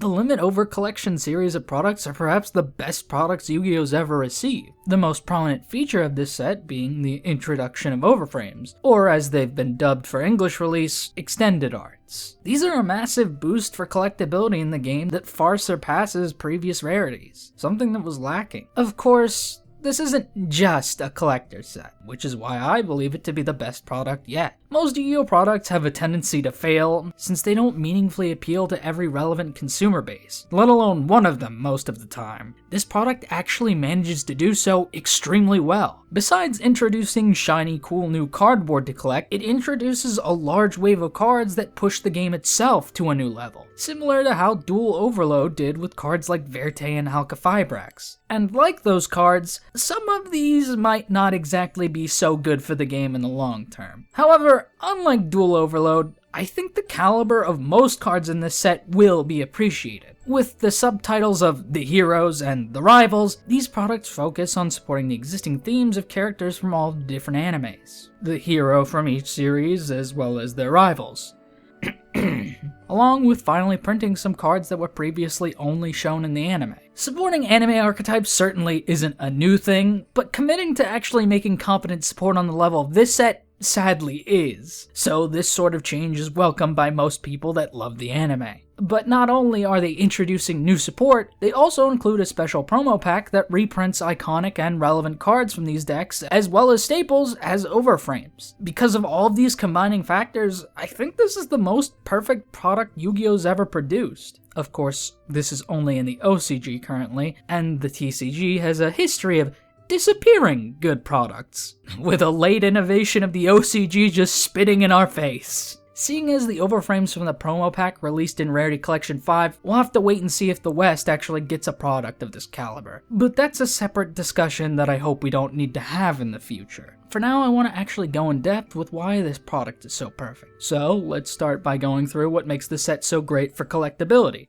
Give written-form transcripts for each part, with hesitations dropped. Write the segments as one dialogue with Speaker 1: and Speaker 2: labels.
Speaker 1: the Limit Over Collection series of products are perhaps the best products Yu-Gi-Oh's ever received, the most prominent feature of this set being the introduction of overframes, or as they've been dubbed for English release, extended arts. These are a massive boost for collectability in the game that far surpasses previous rarities, something that was lacking. Of course, this isn't just a collector's set, which is why I believe it to be the best product yet. Most Yu-Gi-Oh products have a tendency to fail, since they don't meaningfully appeal to every relevant consumer base, let alone one of them most of the time. This product actually manages to do so extremely well. Besides introducing shiny, cool new cardboard to collect, it introduces a large wave of cards that push the game itself to a new level, similar to how Dual Overload did with cards like Verte and Alka-Fibrax. And like those cards, some of these might not exactly be so good for the game in the long term. However, unlike Dual Overload, I think the caliber of most cards in this set will be appreciated. With the subtitles of the heroes and the rivals, these products focus on supporting the existing themes of characters from all different animes, the hero from each series as well as their rivals, along with finally printing some cards that were previously only shown in the anime. Supporting anime archetypes certainly isn't a new thing, but committing to actually making competent support on the level of this set sadly is. So this sort of change is welcomed by most people that love the anime. But not only are they introducing new support, they also include a special promo pack that reprints iconic and relevant cards from these decks, as well as staples as overframes. Because of all of these combining factors, I think this is the most perfect product Yu-Gi-Oh's ever produced. Of course, this is only in the OCG currently, and the TCG has a history of disappearing good products, with a late innovation of the OCG just spitting in our face. Seeing as the overframes from the promo pack released in Rarity Collection 5, we'll have to wait and see if the West actually gets a product of this caliber. But that's a separate discussion that I hope we don't need to have in the future. For now, I want to actually go in depth with why this product is so perfect. So, let's start by going through what makes the set so great for collectability.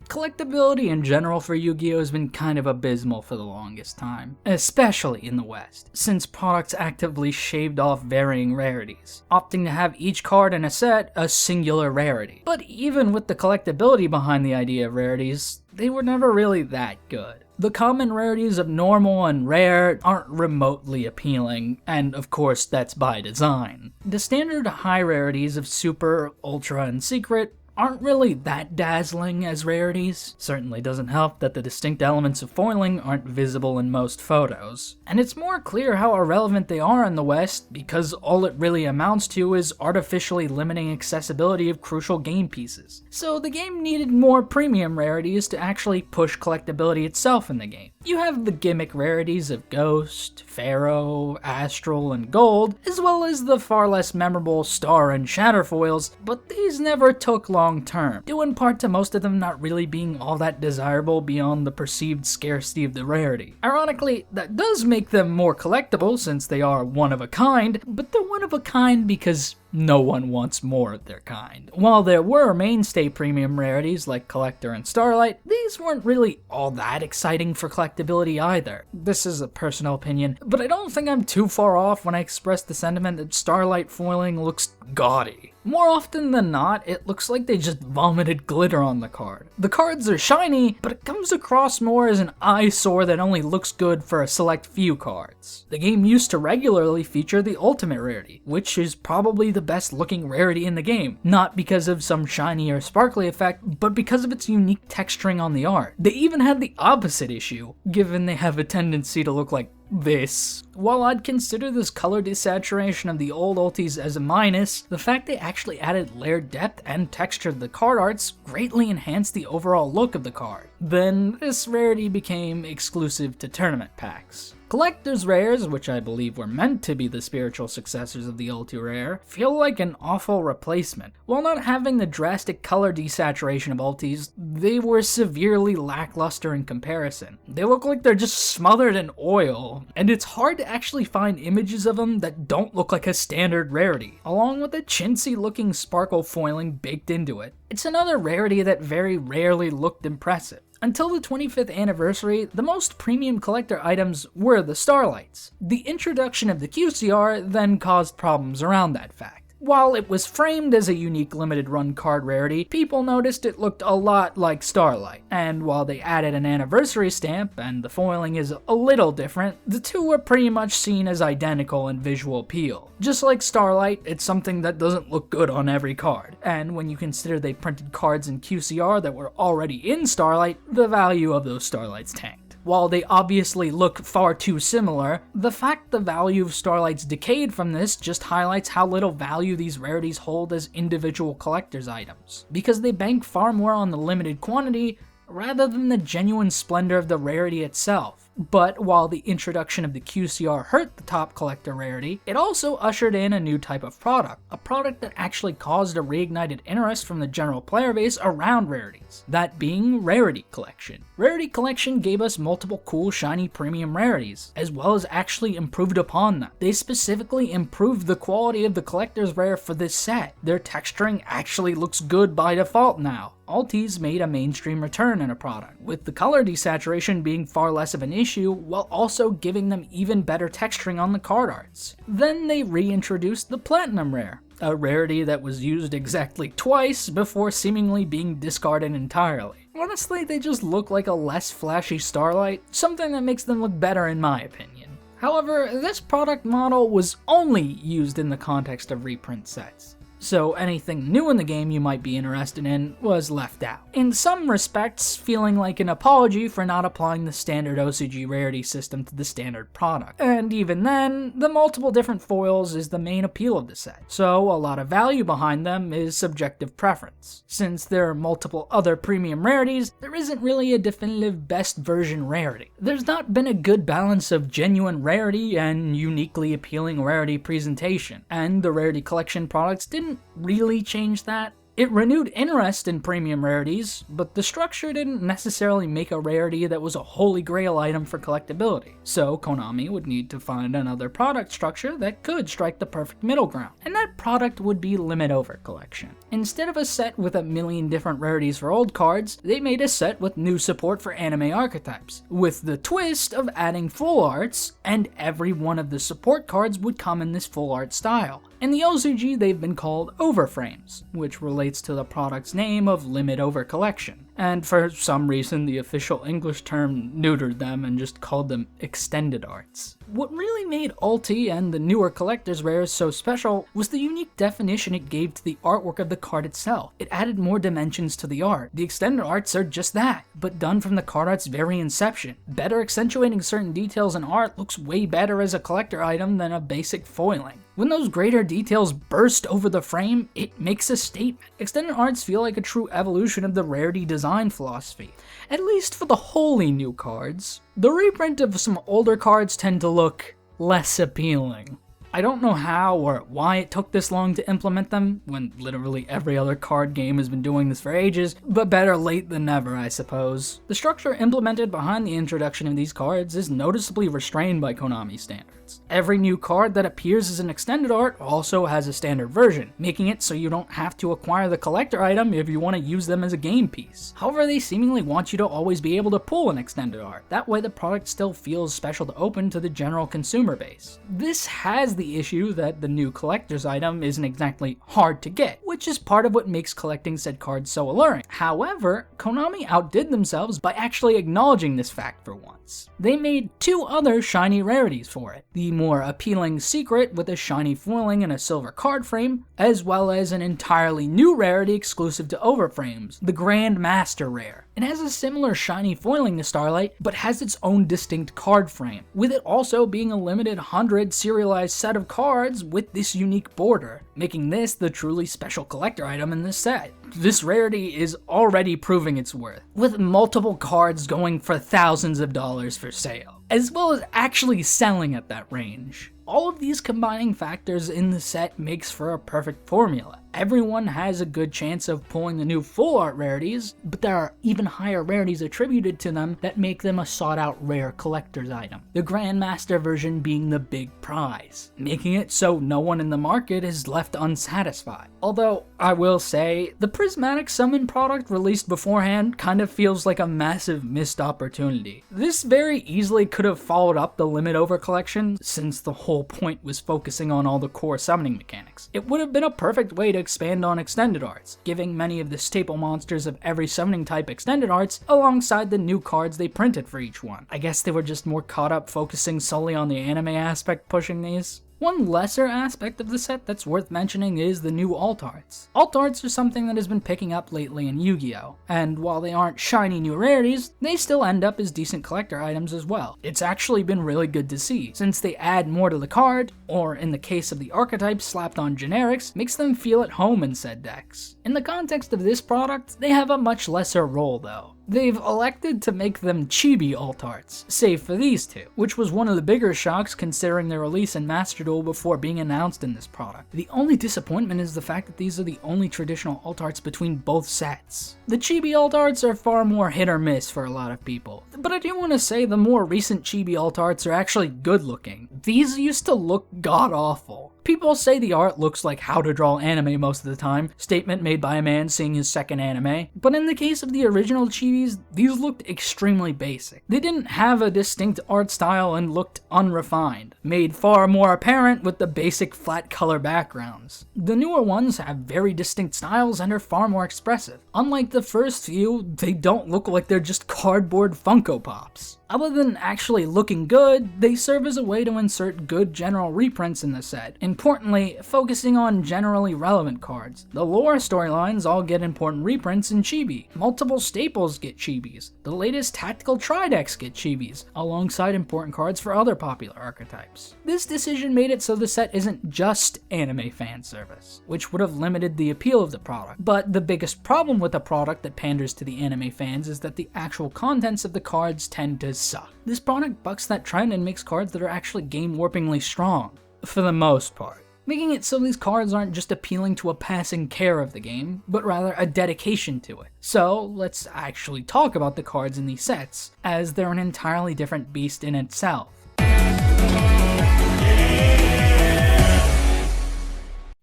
Speaker 1: Collectability in general for Yu-Gi-Oh has been kind of abysmal for the longest time, especially in the West, since products actively shaved off varying rarities, opting to have each card in a set a singular rarity. But even with the collectability behind the idea of rarities, they were never really that good. The common rarities of normal and rare aren't remotely appealing, and of course that's by design. The standard high rarities of Super, Ultra, and Secret aren't really that dazzling as rarities. Certainly doesn't help that the distinct elements of foiling aren't visible in most photos. And it's more clear how irrelevant they are in the West because all it really amounts to is artificially limiting accessibility of crucial game pieces. So the game needed more premium rarities to actually push collectability itself in the game. You have the gimmick rarities of Ghost, Pharaoh, Astral, and Gold, as well as the far less memorable Star and Shatter foils, but these never took long term, due in part to most of them not really being all that desirable beyond the perceived scarcity of the rarity. Ironically, that does make them more collectible since they are one of a kind, but they're one of a kind because no one wants more of their kind. While there were mainstay premium rarities like Collector and Starlight, these weren't really all that exciting for collectability either. This is a personal opinion, but I don't think I'm too far off when I express the sentiment that Starlight foiling looks gaudy. More often than not, it looks like they just vomited glitter on the card. The cards are shiny, but it comes across more as an eyesore that only looks good for a select few cards. The game used to regularly feature the Ultimate Rarity, which is probably the best looking rarity in the game, not because of some shiny or sparkly effect, but because of its unique texturing on the art. They even had the opposite issue, given they have a tendency to look like this. While I'd consider this color desaturation of the old ultis as a minus, the fact they actually added layered depth and texture to the card arts greatly enhanced the overall look of the card. Then this rarity became exclusive to tournament packs. Collector's Rares, which I believe were meant to be the spiritual successors of the Ulti Rare, feel like an awful replacement. While not having the drastic color desaturation of Ultis, they were severely lackluster in comparison. They look like they're just smothered in oil, and it's hard to actually find images of them that don't look like a standard rarity, along with a chintzy looking sparkle foiling baked into it. It's another rarity that very rarely looked impressive. Until the 25th anniversary, the most premium collector items were the Starlights. The introduction of the QCR then caused problems around that fact. While it was framed as a unique limited run card rarity, people noticed it looked a lot like Starlight, and while they added an anniversary stamp and the foiling is a little different, the two were pretty much seen as identical in visual appeal. Just like Starlight, it's something that doesn't look good on every card, and when you consider they printed cards in QCR that were already in Starlight, the value of those Starlights tanked. While they obviously look far too similar, the fact the value of Starlights decayed from this just highlights how little value these rarities hold as individual collector's items, because they bank far more on the limited quantity rather than the genuine splendor of the rarity itself. But while the introduction of the QCR hurt the top collector rarity, it also ushered in a new type of product, a product that actually caused a reignited interest from the general player base around rarities, that being Rarity Collection. Rarity Collection gave us multiple cool shiny premium rarities, as well as actually improved upon them. They specifically improved the quality of the collector's rare for this set. Their texturing actually looks good by default now. Altis made a mainstream return in a product, with the color desaturation being far less of an issue, while also giving them even better texturing on the card arts. Then they reintroduced the Platinum Rare, a rarity that was used exactly twice before seemingly being discarded entirely. Honestly, they just look like a less flashy Starlight, something that makes them look better in my opinion. However, this product model was only used in the context of reprint sets, so anything new in the game you might be interested in was left out. In some respects, feeling like an apology for not applying the standard OCG rarity system to the standard product. And even then, the multiple different foils is the main appeal of the set, so a lot of value behind them is subjective preference. Since there are multiple other premium rarities, there isn't really a definitive best version rarity. There's not been a good balance of genuine rarity and uniquely appealing rarity presentation, and the Rarity Collection products didn't really change that. It renewed interest in premium rarities, but the structure didn't necessarily make a rarity that was a holy grail item for collectability. So Konami would need to find another product structure that could strike the perfect middle ground, and that product would be Limit Over Collection. Instead of a set with a million different rarities for old cards, they made a set with new support for anime archetypes, with the twist of adding full arts, and every one of the support cards would come in this full art style. In the OCG, they've been called Overframes, which relates to the product's name of Limit Over Collection. And for some reason, the official English term neutered them and just called them Extended Arts. What really made Ulti and the newer collector's rares so special was the unique definition it gave to the artwork of the card itself. It added more dimensions to the art. The Extended Arts are just that, but done from the card art's very inception. Better accentuating certain details in art looks way better as a collector item than a basic foiling. When those greater details burst over the frame, it makes a statement. Extended Arts feel like a true evolution of the rarity design philosophy, at least for the wholly new cards. The reprint of some older cards tend to look less appealing. I don't know how or why it took this long to implement them, when literally every other card game has been doing this for ages, but better late than never, I suppose. The structure implemented behind the introduction of these cards is noticeably restrained by Konami standards. Every new card that appears as an extended art also has a standard version, making it so you don't have to acquire the collector item if you want to use them as a game piece. However, they seemingly want you to always be able to pull an extended art. That way the product still feels special to open to the general consumer base. This has the issue that the new collector's item isn't exactly hard to get, which is part of what makes collecting said cards so alluring. However, Konami outdid themselves by actually acknowledging this fact for once. They made two other shiny rarities for it. The more appealing Secret with a shiny foiling and a silver card frame, as well as an entirely new rarity exclusive to Overframes, the Grand Master Rare. It has a similar shiny foiling to Starlight, but has its own distinct card frame, with it also being a limited 100 serialized set of cards with this unique border, making this the truly special collector item in this set. This rarity is already proving its worth, with multiple cards going for thousands of dollars for sale, as well as actually selling at that range. All of these combining factors in the set makes for a perfect formula, everyone has a good chance of pulling the new full art rarities, but there are even higher rarities attributed to them that make them a sought out rare collector's item. The Grandmaster version being the big prize, making it so no one in the market is left unsatisfied. Although, I will say, the Prismatic Summon product released beforehand kind of feels like a massive missed opportunity. This very easily could have followed up the Limit Over collection, since the whole point was focusing on all the core summoning mechanics. It would have been a perfect way to expand on extended arts, giving many of the staple monsters of every summoning type extended arts alongside the new cards they printed for each one. I guess they were just more caught up focusing solely on the anime aspect pushing these. One lesser aspect of the set that's worth mentioning is the new alt arts. Alt arts are something that has been picking up lately in Yu-Gi-Oh! And while they aren't shiny new rarities, they still end up as decent collector items as well. It's actually been really good to see, since they add more to the card, or in the case of the archetypes slapped on generics, makes them feel at home in said decks. In the context of this product, they have a much lesser role though. They've elected to make them chibi alt arts, save for these two, which was one of the bigger shocks considering their release in Master Duel before being announced in this product. The only disappointment is the fact that these are the only traditional alt arts between both sets. The chibi alt arts are far more hit or miss for a lot of people, but I do want to say the more recent chibi alt arts are actually good looking. These used to look god awful. People say the art looks like how to draw anime most of the time, statement made by a man seeing his second anime, but in the case of the original chibis, these looked extremely basic. They didn't have a distinct art style and looked unrefined, made far more apparent with the basic flat color backgrounds. The newer ones have very distinct styles and are far more expressive. Unlike the first few, they don't look like they're just cardboard Funko Pops. Other than actually looking good, they serve as a way to insert good general reprints in the set, importantly, focusing on generally relevant cards. The lore storylines all get important reprints in chibi, multiple staples get chibis, the latest tactical tri-decks get chibis, alongside important cards for other popular archetypes. This decision made it so the set isn't just anime fan service, which would have limited the appeal of the product, but the biggest problem with a product that panders to the anime fans is that the actual contents of the cards tend to suck. This product bucks that trend and makes cards that are actually game-warpingly strong, for the most part, making it so these cards aren't just appealing to a passing care of the game, but rather a dedication to it. So let's actually talk about the cards in these sets, as they're an entirely different beast in itself.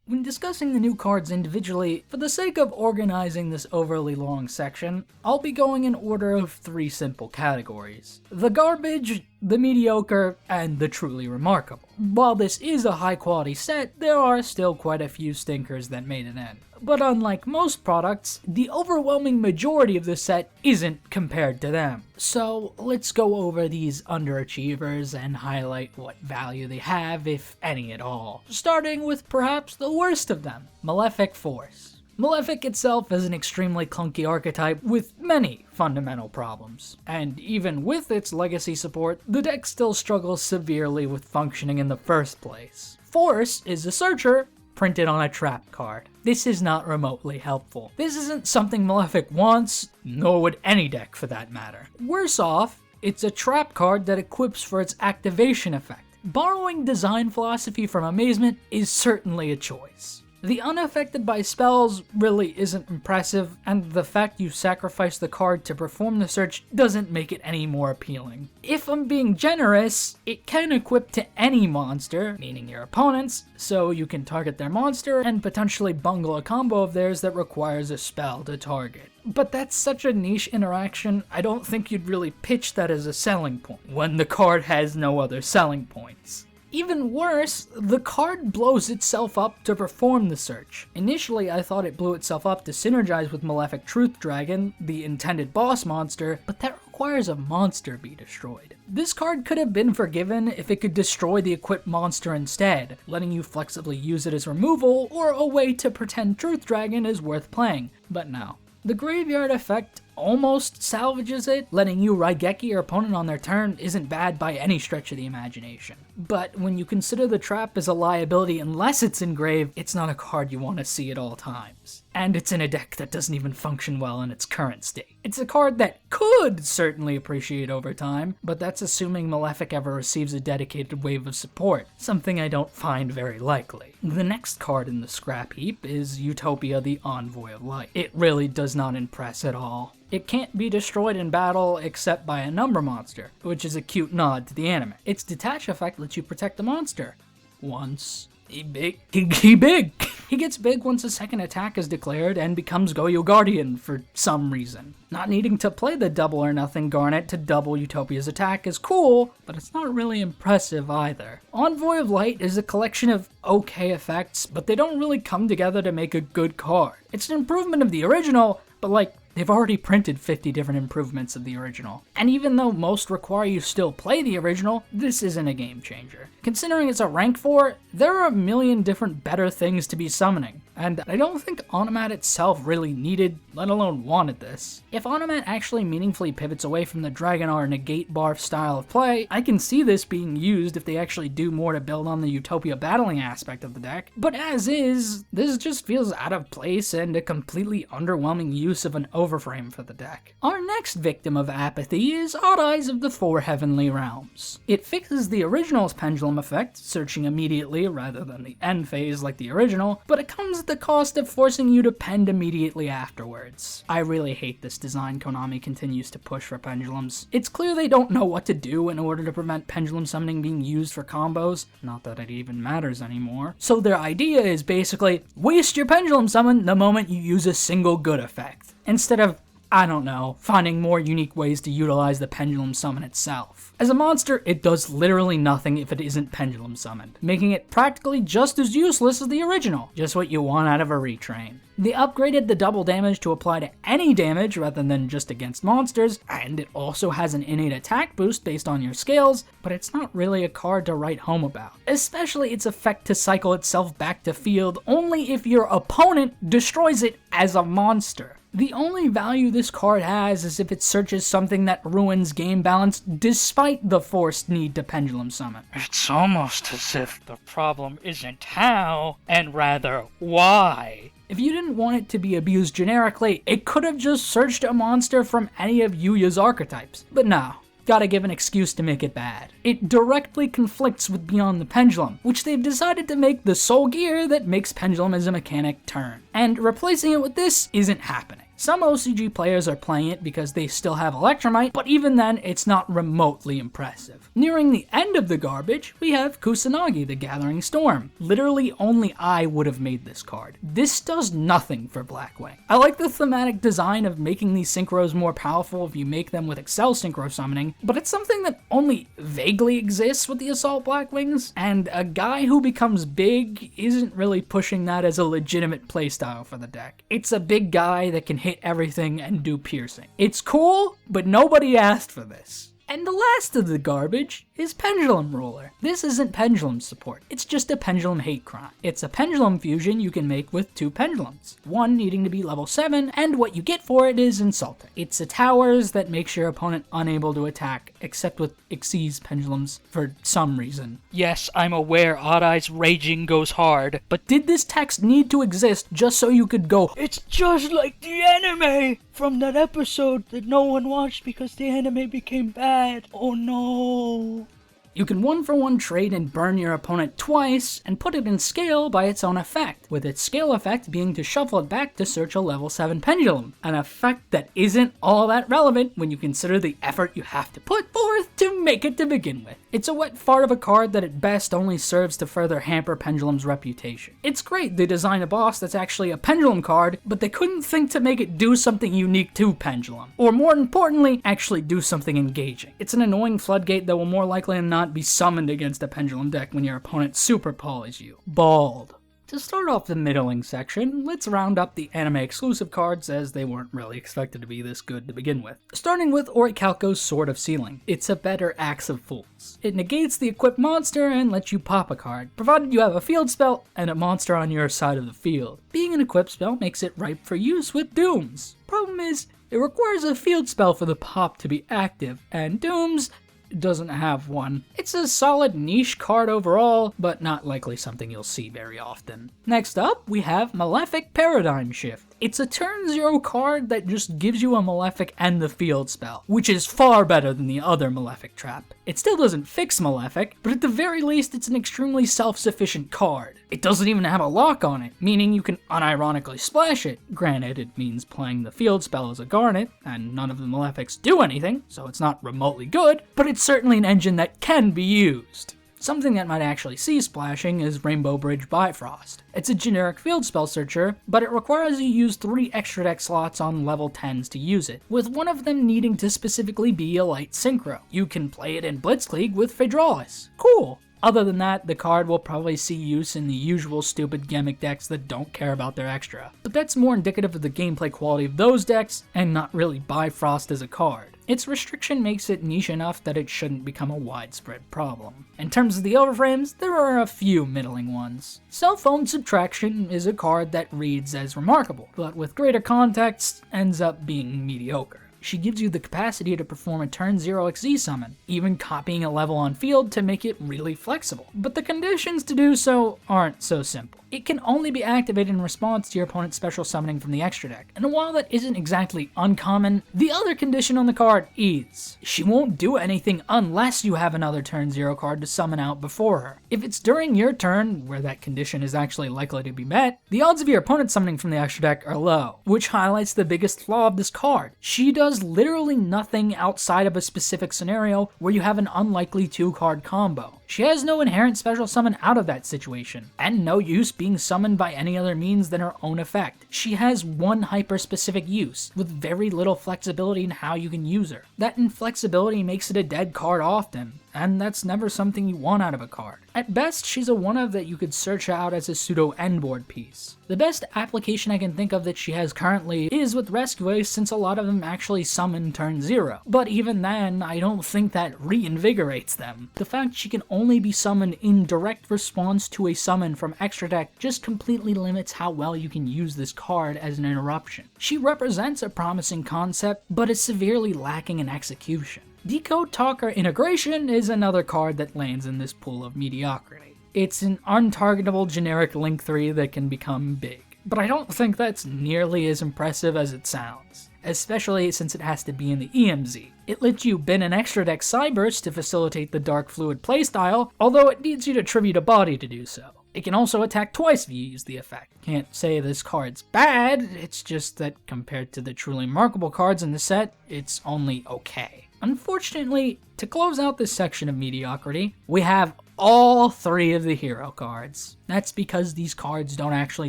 Speaker 1: When discussing the new cards individually, for the sake of organizing this overly long section, I'll be going in order of 3 simple categories: the garbage, the mediocre, and the truly remarkable. While this is a high quality set, there are still quite a few stinkers that made it in. But unlike most products, the overwhelming majority of the set isn't compared to them. So let's go over these underachievers and highlight what value they have, if any at all. Starting with perhaps the worst of them, Malefic Force. Malefic itself is an extremely clunky archetype with many fundamental problems, and even with its legacy support, the deck still struggles severely with functioning in the first place. Force is a searcher printed on a trap card. This is not remotely helpful. This isn't something Malefic wants, nor would any deck for that matter. Worse off, it's a trap card that equips for its activation effect. Borrowing design philosophy from Amazement is certainly a choice. The unaffected by spells really isn't impressive, and the fact you sacrifice the card to perform the search doesn't make it any more appealing. If I'm being generous, it can equip to any monster, meaning your opponents, so you can target their monster and potentially bungle a combo of theirs that requires a spell to target. But that's such a niche interaction, I don't think you'd really pitch that as a selling point, when the card has no other selling points. Even worse, the card blows itself up to perform the search. Initially, I thought it blew itself up to synergize with Malefic Truth Dragon, the intended boss monster, but that requires a monster be destroyed. This card could have been forgiven if it could destroy the equipped monster instead, letting you flexibly use it as removal or a way to pretend Truth Dragon is worth playing, but no. The graveyard effect almost salvages it. Letting you Raigeki your opponent on their turn isn't bad by any stretch of the imagination. But when you consider the trap as a liability unless it's engraved, it's not a card you want to see at all times. And it's in a deck that doesn't even function well in its current state. It's a card that could certainly appreciate over time, but that's assuming Malefic ever receives a dedicated wave of support, something I don't find very likely. The next card in the scrap heap is Utopia the Envoy of Light. It really does not impress at all. It can't be destroyed in battle except by a number monster, which is a cute nod to the anime. Its detach effect lets you protect the monster. Once. He big. He gets big once a second attack is declared and becomes Goyo Guardian for some reason. Not needing to play the double or nothing Garnet to double Utopia's attack is cool, but it's not really impressive either. Envoy of Light is a collection of okay effects, but they don't really come together to make a good card. It's an improvement of the original, but like, they've already printed 50 different improvements of the original. And even though most require you still play the original, this isn't a game changer. Considering it's a rank 4, there are a million different better things to be summoning. And I don't think Onomat itself really needed, let alone wanted this. If Onomat actually meaningfully pivots away from the Dragonar negate barf style of play, I can see this being used if they actually do more to build on the Utopia battling aspect of the deck. But as is, this just feels out of place and a completely underwhelming use of an overframe for the deck. Our next victim of apathy is Odd Eyes of the Four Heavenly Realms. It fixes the original's pendulum effect, searching immediately rather than the end phase like the original, but it comes at the cost of forcing you to pend immediately afterwards. I really hate this design Konami continues to push for pendulums. It's clear they don't know what to do in order to prevent pendulum summoning being used for combos, not that it even matters anymore. So their idea is basically, waste your pendulum summon the moment you use a single good effect, instead of, I don't know, finding more unique ways to utilize the pendulum summon itself. As a monster, it does literally nothing if it isn't pendulum summoned, making it practically just as useless as the original, just what you want out of a retrain. They upgraded the double damage to apply to any damage rather than just against monsters, and it also has an innate attack boost based on your scales, but it's not really a card to write home about. Especially its effect to cycle itself back to field only if your opponent destroys it as a monster. The only value this card has is if it searches something that ruins game balance despite the forced need to pendulum summon.
Speaker 2: It's almost as if the problem isn't how, and rather why.
Speaker 1: If you didn't want it to be abused generically, it could have just searched a monster from any of Yuya's archetypes. But no, gotta give an excuse to make it bad. It directly conflicts with Beyond the Pendulum, which they've decided to make the sole gear that makes Pendulum as a mechanic turn. And replacing it with this isn't happening. Some OCG players are playing it because they still have Electromite, but even then, it's not remotely impressive. Nearing the end of the garbage, we have Kusanagi, the Gathering Storm. Literally only I would have made this card. This does nothing for Blackwing. I like the thematic design of making these synchros more powerful if you make them with Excel Synchro Summoning, but it's something that only vaguely exists with the Assault Blackwings, and a guy who becomes big isn't really pushing that as a legitimate playstyle for the deck. It's a big guy that can hit everything and do piercing. It's cool, but nobody asked for this. And the last of the garbage is Pendulum Ruler. This isn't pendulum support, it's just a pendulum hate crime. It's a pendulum fusion you can make with two pendulums, one needing to be level 7, and what you get for it is Insulting. It's a towers that makes your opponent unable to attack, except with Xyz pendulums for some reason.
Speaker 2: Yes, I'm aware Odd Eyes raging goes hard,
Speaker 1: But did this text need to exist just so you could go,
Speaker 2: it's just like the anime from that episode that no one watched because the anime became bad. Oh no.
Speaker 1: You can 1-for-1 trade and burn your opponent twice, and put it in scale by its own effect, with its scale effect being to shuffle it back to search a level 7 pendulum, an effect that isn't all that relevant when you consider the effort you have to put forth to make it to begin with. It's a wet fart of a card that at best only serves to further hamper Pendulum's reputation. It's great they designed a boss that's actually a Pendulum card, but they couldn't think to make it do something unique to Pendulum, or more importantly, actually do something engaging. It's an annoying floodgate that will more likely than not be summoned against a Pendulum deck when your opponent super polys you. Bald. To start off the middling section, let's round up the anime exclusive cards as they weren't really expected to be this good to begin with. Starting with Orichalco's Sword of Sealing. It's a better Axe of Fools. It negates the equipped monster and lets you pop a card, provided you have a field spell and a monster on your side of the field. Being an equipped spell makes it ripe for use with Dooms. Problem is, It requires a field spell for the pop to be active, and Doom's doesn't have one. It's a solid niche card overall, but not likely something you'll see very often. Next up, we have Malefic Paradigm Shift. It's a turn 0 card that just gives you a Malefic and the field spell, which is far better than the other Malefic trap. It still doesn't fix Malefic, but at the very least it's an extremely self-sufficient card. It doesn't even have a lock on it, meaning you can unironically splash it. Granted, it means playing the field spell as a Garnet, and none of the Malefics do anything, so it's not remotely good, but it's certainly an engine that can be used. Something that might actually see splashing is Rainbow Bridge Bifrost. It's a generic field spell searcher, but it requires you use 3 extra deck slots on level 10s to use it, with one of them needing to specifically be a light synchro. You can play it in Blitzkrieg with Phaedralis. Cool! Other than that, the card will probably see use in the usual stupid gimmick decks that don't care about their extra. But that's more indicative of the gameplay quality of those decks, and not really Bifrost as a card. Its restriction makes it niche enough that it shouldn't become a widespread problem. In terms of the overframes, there are a few middling ones. Cell Phone Subtraction is a card that reads as remarkable, but with greater context, ends up being mediocre. She gives you the capacity to perform a turn 0 XZ summon, even copying a level on field to make it really flexible. But the conditions to do so aren't so simple. It can only be activated in response to your opponent's special summoning from the extra deck, and while that isn't exactly uncommon, the other condition on the card is she won't do anything unless you have another turn 0 card to summon out before her. If it's during your turn, where that condition is actually likely to be met, the odds of your opponent summoning from the extra deck are low, which highlights the biggest flaw of this card. She does literally nothing outside of a specific scenario where you have an unlikely 2-card combo. She has no inherent special summon out of that situation, and no use being summoned by any other means than her own effect. She has one hyper-specific use, with very little flexibility in how you can use her. That inflexibility makes it a dead card often, and that's never something you want out of a card. At best, she's a one-of that you could search out as a pseudo-endboard piece. The best application I can think of that she has currently is with Rescue, since a lot of them actually summon turn 0. But even then, I don't think that reinvigorates them. The fact she can only be summoned in direct response to a summon from extra deck just completely limits how well you can use this card as an interruption. She represents a promising concept, but is severely lacking in execution. Decode Talker Integration is another card that lands in this pool of mediocrity. It's an untargetable generic Link 3 that can become big, but I don't think that's nearly as impressive as it sounds, especially since it has to be in the EMZ. It lets you bin an extra deck Cyburst to facilitate the Dark Fluid playstyle, although it needs you to tribute a body to do so. It can also attack twice if you use the effect. Can't say this card's bad, it's just that compared to the truly remarkable cards in the set, it's only okay. Unfortunately, to close out this section of mediocrity, we have all 3 of the hero cards. That's because these cards don't actually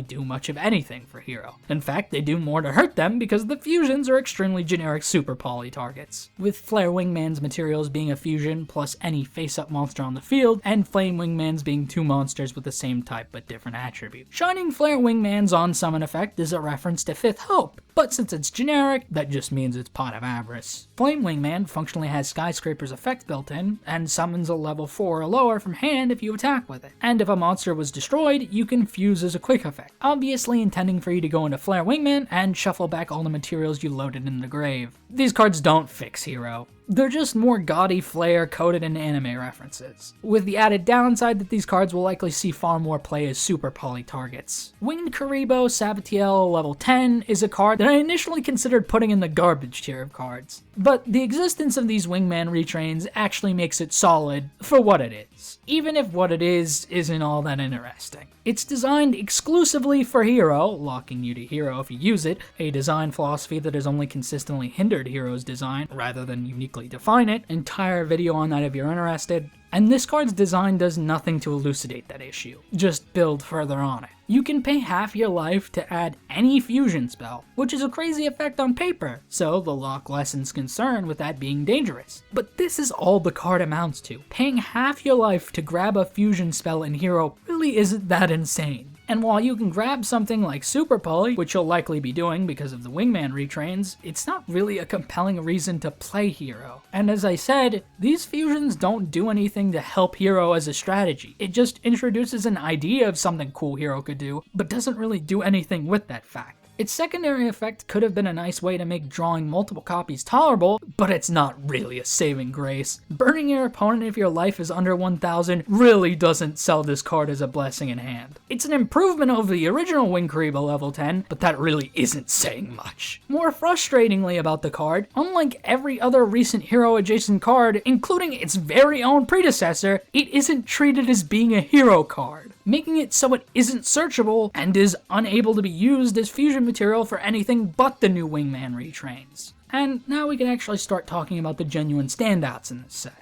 Speaker 1: do much of anything for hero. In fact, they do more to hurt them because the fusions are extremely generic super poly targets, with Flare Wingman's materials being a fusion plus any face-up monster on the field, and Flame Wingman's being 2 monsters with the same type but different attribute. Shining Flare Wingman's on-summon effect is a reference to Fifth Hope, but since it's generic, that just means it's Pot of Avarice. Flame Wingman functionally has Skyscraper's effect built in, and summons a level 4 or lower from hand if you attack with it. And if a monster was destroyed, you can fuse as a quick effect, obviously intending for you to go into Flare Wingman and shuffle back all the materials you loaded in the grave. These cards don't fix hero. They're just more gaudy flair coated in anime references, with the added downside that these cards will likely see far more play as super poly targets. Winged Karibo Sabatiel level 10 is a card that I initially considered putting in the garbage tier of cards, but the existence of these Wingman retrains actually makes it solid for what it is, even if what it is isn't all that interesting. It's designed exclusively for hero, locking you to hero if you use it, a design philosophy that has only consistently hindered hero's design rather than uniquely define it. Entire video on that if you're interested. And this card's design does nothing to elucidate that issue, just build further on it. You can pay half your life to add any fusion spell, which is a crazy effect on paper, so the lock lessens concern with that being dangerous. But this is all the card amounts to. Paying half your life to grab a fusion spell in hero really isn't that insane. And while you can grab something like Super Poly, which you'll likely be doing because of the Wingman retrains, it's not really a compelling reason to play hero. And as I said, these fusions don't do anything to help hero as a strategy. It just introduces an idea of something cool hero could do, but doesn't really do anything with that fact. Its secondary effect could have been a nice way to make drawing multiple copies tolerable, but it's not really a saving grace. Burning your opponent if your life is under 1,000 really doesn't sell this card as a blessing in hand. It's an improvement over the original Wing Karibo level 10, but that really isn't saying much. More frustratingly about the card, unlike every other recent hero adjacent card, including its very own predecessor, it isn't treated as being a hero card, making it so it isn't searchable and is unable to be used as fusion material for anything but the new Wingman retrains. And now we can actually start talking about the genuine standouts in this set.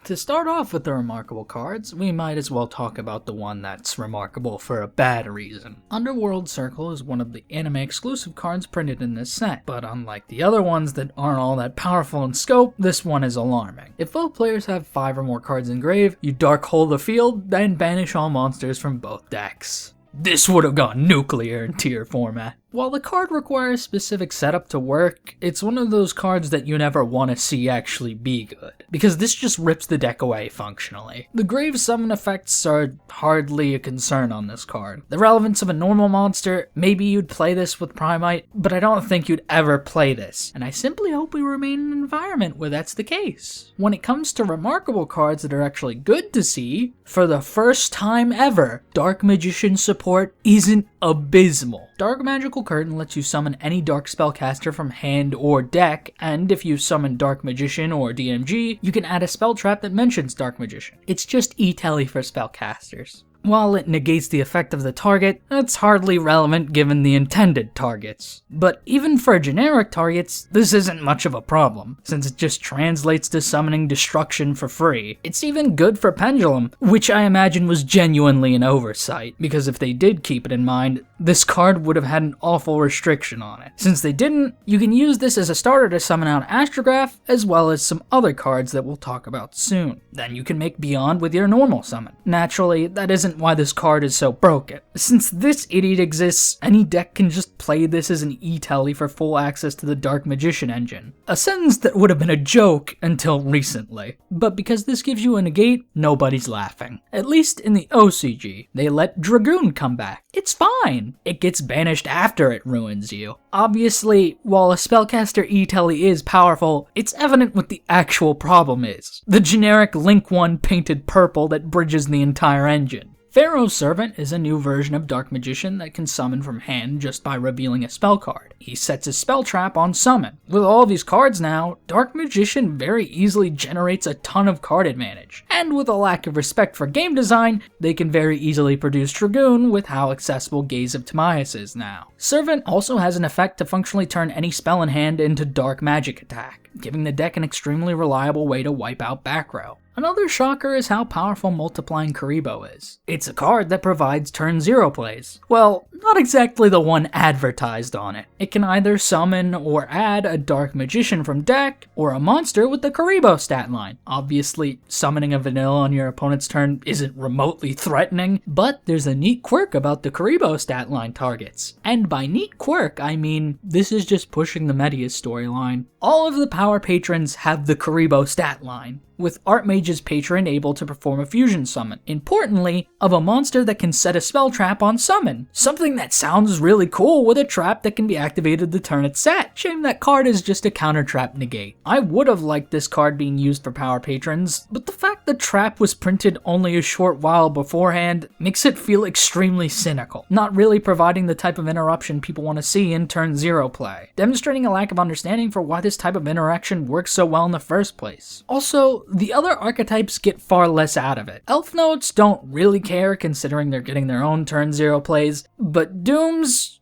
Speaker 1: To start off with the remarkable cards, we might as well talk about the one that's remarkable for a bad reason. Underworld Circle is one of the anime exclusive cards printed in this set, but unlike the other ones that aren't all that powerful in scope, this one is alarming. If both players have 5 or more cards in grave, you dark hole the field, then banish all monsters from both decks. This would have gone nuclear in tier format. While the card requires specific setup to work, it's one of those cards that you never want to see actually be good, because this just rips the deck away functionally. The grave summon effects are hardly a concern on this card. The relevance of a normal monster, maybe you'd play this with Primite, but I don't think you'd ever play this, and I simply hope we remain in an environment where that's the case. When it comes to remarkable cards that are actually good to see, for the first time ever, Dark Magician support isn't abysmal. Dark Magical Curtain lets you summon any dark spellcaster from hand or deck, and if you summon Dark Magician or DMG, you can add a spell trap that mentions Dark Magician. It's just E-Telly for spellcasters. While it negates the effect of the target, it's hardly relevant given the intended targets. But even for generic targets, this isn't much of a problem, since it just translates to summoning destruction for free. It's even good for Pendulum, which I imagine was genuinely an oversight, because if they did keep it in mind, this card would have had an awful restriction on it. Since they didn't, you can use this as a starter to summon out Astrograph, as well as some other cards that we'll talk about soon. Then you can make Beyond with your normal summon. Naturally, that isn't why this card is so broken. Since this idiot exists, any deck can just play this as an E-Telly for full access to the Dark Magician engine. A sentence that would have been a joke until recently. But because this gives you a negate, nobody's laughing. At least in the OCG, they let Dragoon come back. It's fine. It gets banished after it ruins you. Obviously, while a spellcaster E-Telly is powerful, it's evident what the actual problem is. The generic Link 1 painted purple that bridges the entire engine. Pharaoh's Servant is a new version of Dark Magician that can summon from hand just by revealing a spell card. He sets his spell trap on summon. With all these cards now, Dark Magician very easily generates a ton of card advantage. And with a lack of respect for game design, they can very easily produce Dragoon with how accessible Gaze of Timaeus is now. Servant also has an effect to functionally turn any spell in hand into dark magic attack, giving the deck an extremely reliable way to wipe out back row. Another shocker is how powerful Multiplying Karibo is. It's a card that provides turn 0 plays. Well, not exactly the one advertised on it. It can either summon or add a Dark Magician from deck, or a monster with the Karibo stat line. Obviously, summoning a vanilla on your opponent's turn isn't remotely threatening, but there's a neat quirk about the Karibo stat line targets. And by neat quirk, I mean, this is just pushing the Media's storyline. All of the power patrons have the Karibo stat line, with Archmage's patron able to perform a fusion summon. Importantly, of a monster that can set a spell trap on summon. Something that sounds really cool with a trap that can be activated the turn it's set. Shame that card is just a counter trap negate. I would have liked this card being used for power patrons, but the fact the trap was printed only a short while beforehand makes it feel extremely cynical, not really providing the type of interruption people want to see in turn 0 play, demonstrating a lack of understanding for why this type of interaction works so well in the first place. Also, the other archetypes get far less out of it. Elf Notes don't really care considering they're getting their own turn 0 plays, but Dooms...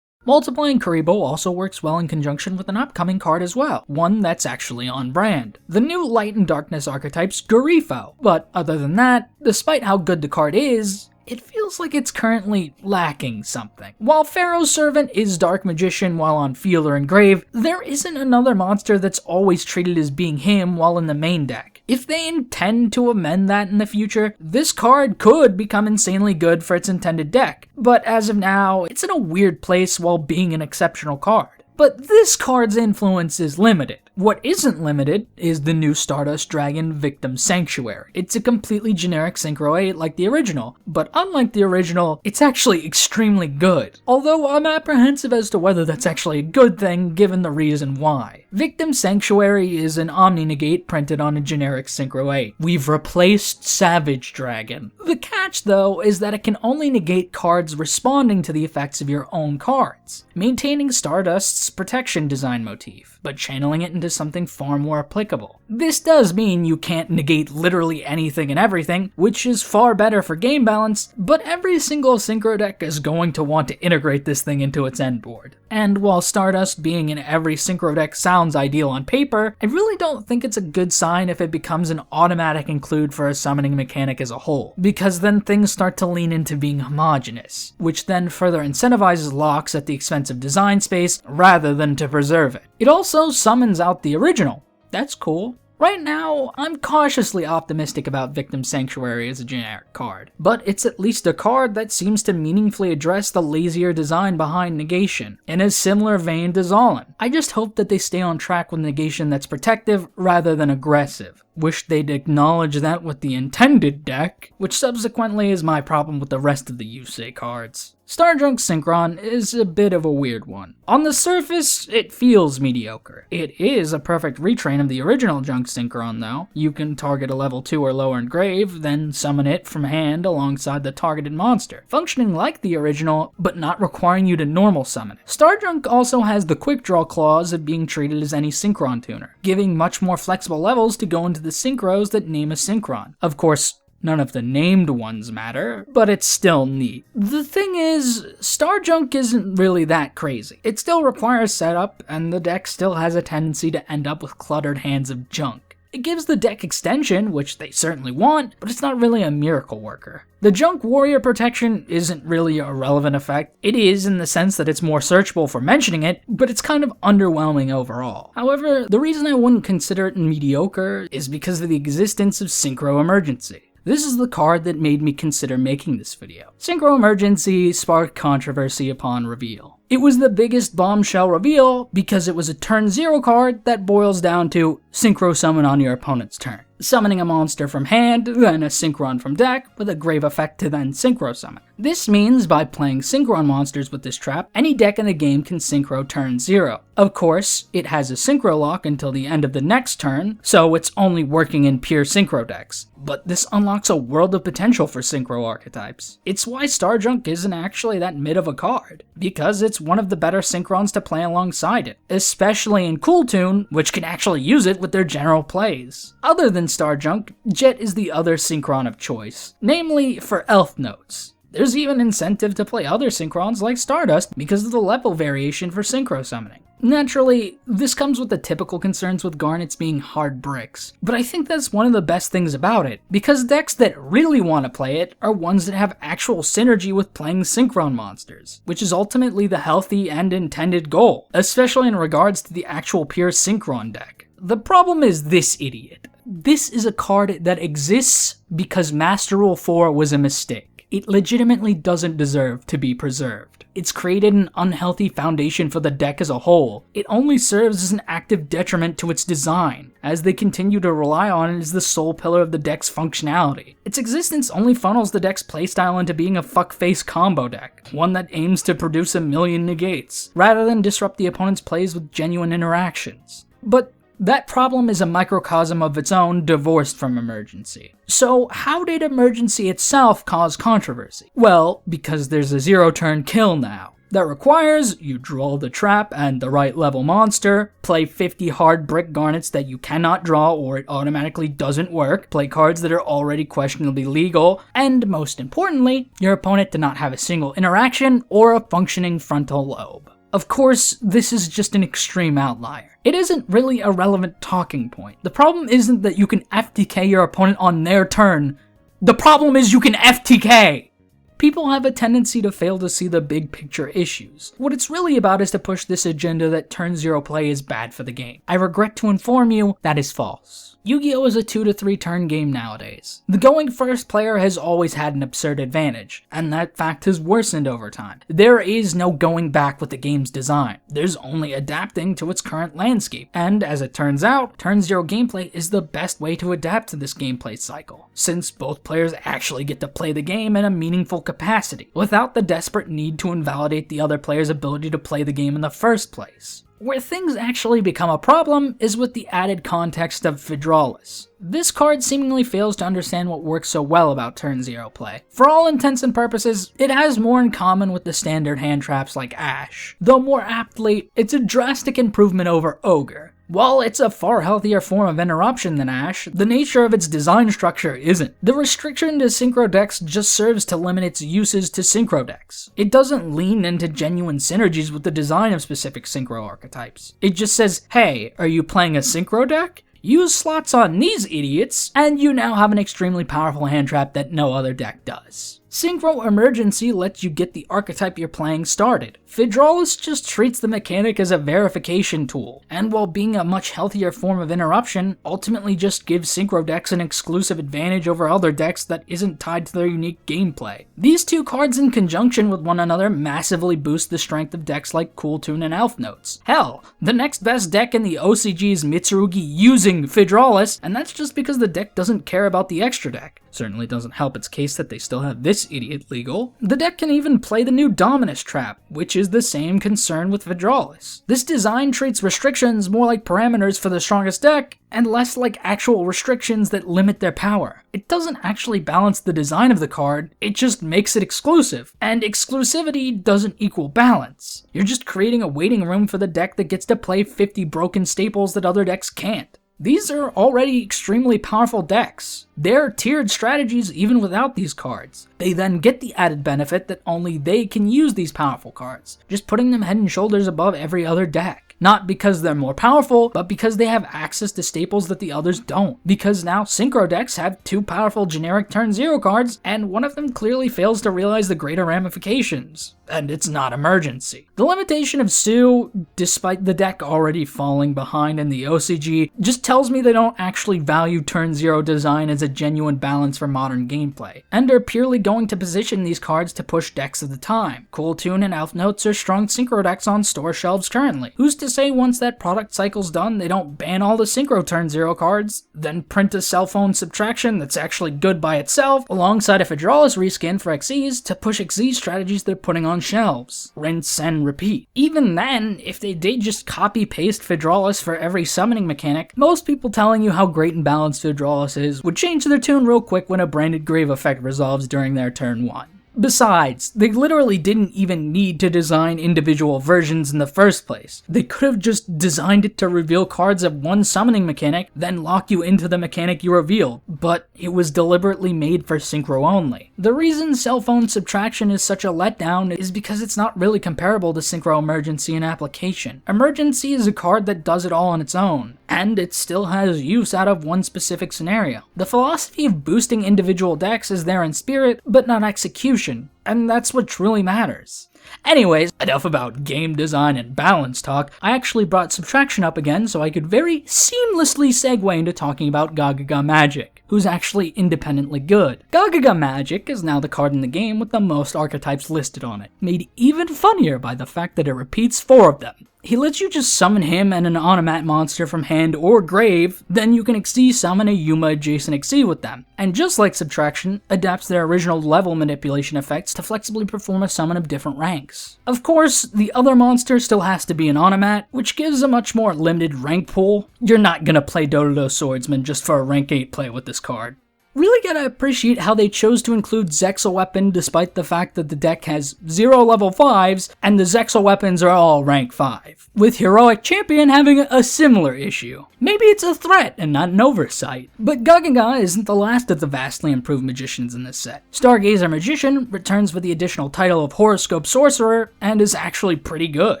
Speaker 1: Multiplying Karibo also works well in conjunction with an upcoming card as well, one that's actually on brand. The new Light and Darkness archetype's Garifo, but other than that, despite how good the card is, it feels like it's currently lacking something. While Pharaoh's Servant is Dark Magician while on field or in grave, there isn't another monster that's always treated as being him while in the main deck. If they intend to amend that in the future, this card could become insanely good for its intended deck, but as of now, it's in a weird place while being an exceptional card. But this card's influence is limited. What isn't limited is the new Stardust Dragon Victim Sanctuary. It's a completely generic Synchro 8 like the original, but unlike the original, it's actually extremely good. Although I'm apprehensive as to whether that's actually a good thing given the reason why. Victim Sanctuary is an Omni-Negate printed on a generic Synchro 8. We've replaced Savage Dragon. The catch though is that it can only negate cards responding to the effects of your own cards, maintaining Stardust's protection design motif, but channeling it into something far more applicable. This does mean you can't negate literally anything and everything, which is far better for game balance, but every single Synchro deck is going to want to integrate this thing into its endboard. And while Stardust being in every Synchro deck sounds ideal on paper, I really don't think it's a good sign if it becomes an automatic include for a summoning mechanic as a whole, because then things start to lean into being homogeneous, which then further incentivizes locks at the expense of design space rather than to preserve it. It also summons out the original. That's cool. Right now, I'm cautiously optimistic about Victim Sanctuary as a generic card, but it's at least a card that seems to meaningfully address the lazier design behind Negation, in a similar vein to Zolan. I just hope that they stay on track with Negation that's protective rather than aggressive. Wish they'd acknowledge that with the intended deck, which subsequently is my problem with the rest of the Yusei cards. Starjunk Synchron is a bit of a weird one. On the surface, it feels mediocre. It is a perfect retrain of the original Junk Synchron though. You can target a level 2 or lower engrave, then summon it from hand alongside the targeted monster, functioning like the original, but not requiring you to normal summon it. Starjunk also has the quick draw clause of being treated as any Synchron tuner, giving much more flexible levels to go into the synchros that name a Synchron. Of course, none of the named ones matter, but it's still neat. The thing is, Starjunk isn't really that crazy. It still requires setup, and the deck still has a tendency to end up with cluttered hands of junk. It gives the deck extension, which they certainly want, but it's not really a miracle worker. The Junk Warrior protection isn't really a relevant effect. It is in the sense that it's more searchable for mentioning it, but it's kind of underwhelming overall. However, the reason I wouldn't consider it mediocre is because of the existence of Synchro Emergency. This is the card that made me consider making this video. Synchro Emergency sparked controversy upon reveal. It was the biggest bombshell reveal because it was a turn 0 card that boils down to Synchro Summon on your opponent's turn, summoning a monster from hand, then a Synchron from deck, with a grave effect to then Synchro Summon. This means by playing Synchron monsters with this trap, any deck in the game can Synchro turn 0. Of course, it has a Synchro lock until the end of the next turn, so it's only working in pure Synchro decks. But this unlocks a world of potential for Synchro archetypes. It's why Starjunk isn't actually that mid of a card, because it's one of the better Synchrons to play alongside it, especially in Cool Tune, which can actually use it with their general plays. Other than Starjunk, Jet is the other Synchron of choice, namely for Elf nodes. There's even incentive to play other Synchrons like Stardust because of the level variation for Synchro summoning. Naturally, this comes with the typical concerns with Garnets being hard bricks, but I think that's one of the best things about it, because decks that really want to play it are ones that have actual synergy with playing Synchron monsters, which is ultimately the healthy and intended goal, especially in regards to the actual pure Synchron deck. The problem is this idiot. This is a card that exists because Master Rule 4 was a mistake. It legitimately doesn't deserve to be preserved. It's created an unhealthy foundation for the deck as a whole. It only serves as an active detriment to its design, as they continue to rely on it as the sole pillar of the deck's functionality. Its existence only funnels the deck's playstyle into being a fuckface combo deck, one that aims to produce a million negates, rather than disrupt the opponent's plays with genuine interactions. But that problem is a microcosm of its own, divorced from Emergency. So how did Emergency itself cause controversy? Well, because there's a 0-turn kill now. That requires you draw the trap and the right level monster, play 50 hard brick Garnets that you cannot draw or it automatically doesn't work, play cards that are already questionably legal, and most importantly, your opponent to not have a single interaction or a functioning frontal lobe. Of course, this is just an extreme outlier. It isn't really a relevant talking point. The problem isn't that you can FTK your opponent on their turn. The problem is you can FTK! People have a tendency to fail to see the big picture issues. What it's really about is to push this agenda that turn 0 play is bad for the game. I regret to inform you, that is false. Yu-Gi-Oh! Is a 2 to 3 turn game nowadays. The going first player has always had an absurd advantage, and that fact has worsened over time. There is no going back with the game's design. There's only adapting to its current landscape, and as it turns out, turn 0 gameplay is the best way to adapt to this gameplay cycle, since both players actually get to play the game in a meaningful capacity, without the desperate need to invalidate the other player's ability to play the game in the first place. Where things actually become a problem is with the added context of Hydraulis. This card seemingly fails to understand what works so well about turn 0 play. For all intents and purposes, it has more in common with the standard hand traps like Ash, though more aptly, it's a drastic improvement over Ogre. While it's a far healthier form of interruption than Ash, the nature of its design structure isn't. The restriction to synchro decks just serves to limit its uses to synchro decks. It doesn't lean into genuine synergies with the design of specific synchro archetypes. It just says, hey, are you playing a synchro deck? Use slots on these idiots, and you now have an extremely powerful hand trap that no other deck does. Synchro Emergency lets you get the archetype you're playing started. Hydraulis just treats the mechanic as a verification tool, and while being a much healthier form of interruption, ultimately just gives synchro decks an exclusive advantage over other decks that isn't tied to their unique gameplay. These two cards in conjunction with one another massively boost the strength of decks like Cool Tune and Elf Notes. Hell, the next best deck in the OCG is Mitsurugi using Hydraulis, and that's just because the deck doesn't care about the extra deck. Certainly doesn't help its case that they still have this idiot legal. The deck can even play the new Dominus trap, which is the same concern with Hydraulis. This design treats restrictions more like parameters for the strongest deck, and less like actual restrictions that limit their power. It doesn't actually balance the design of the card, it just makes it exclusive, and exclusivity doesn't equal balance. You're just creating a waiting room for the deck that gets to play 50 broken staples that other decks can't. These are already extremely powerful decks. They're tiered strategies even without these cards. They then get the added benefit that only they can use these powerful cards, just putting them head and shoulders above every other deck. Not because they're more powerful, but because they have access to staples that the others don't. Because now synchro decks have two powerful generic turn 0 cards, and one of them clearly fails to realize the greater ramifications. And it's not emergency. The limitation of Sue, despite the deck already falling behind in the OCG, just tells me they don't actually value turn 0 design as a genuine balance for modern gameplay, and are purely going to position these cards to push decks of the time. Cool Tune and Elf Notes are strong synchro decks on store shelves currently. Who's to say once that product cycle's done, they don't ban all the synchro turn 0 cards, then print a cell phone subtraction that's actually good by itself, alongside a Hydraulis reskin for XEs to push XE strategies they're putting on shelves. Rinse and repeat. Even then, if they did just copy-paste Hydraulis for every summoning mechanic, most people telling you how great and balanced Hydraulis is would change their tune real quick when a branded grave effect resolves during their turn 1. Besides, they literally didn't even need to design individual versions in the first place. They could have just designed it to reveal cards of one summoning mechanic, then lock you into the mechanic you revealed, but it was deliberately made for synchro only. The reason cell phone subtraction is such a letdown is because it's not really comparable to synchro emergency in application. Emergency is a card that does it all on its own, and it still has use out of one specific scenario. The philosophy of boosting individual decks is there in spirit, but not execution. And that's what truly matters. Anyways, enough about game design and balance talk. I actually brought subtraction up again so I could very seamlessly segue into talking about Gaga Magic, who's actually independently good. Gaga Magic is now the card in the game with the most archetypes listed on it, made even funnier by the fact that it repeats 4 of them. He lets you just summon him and an Onomat monster from hand or grave, then you can XE summon a Yuma adjacent XE with them. And just like Subtraction, adapts their original level manipulation effects to flexibly perform a summon of different ranks. Of course, the other monster still has to be an Onomat, which gives a much more limited rank pool. You're not gonna play Dodo Swordsman just for a rank 8 play with this card. Really gotta appreciate how they chose to include Zexal Weapon despite the fact that the deck has 0 level 5s and the Zexal weapons are all rank 5, with Heroic Champion having a similar issue. Maybe it's a threat and not an oversight, but Gaga isn't the last of the vastly improved magicians in this set. Stargazer Magician returns with the additional title of Horoscope Sorcerer and is actually pretty good.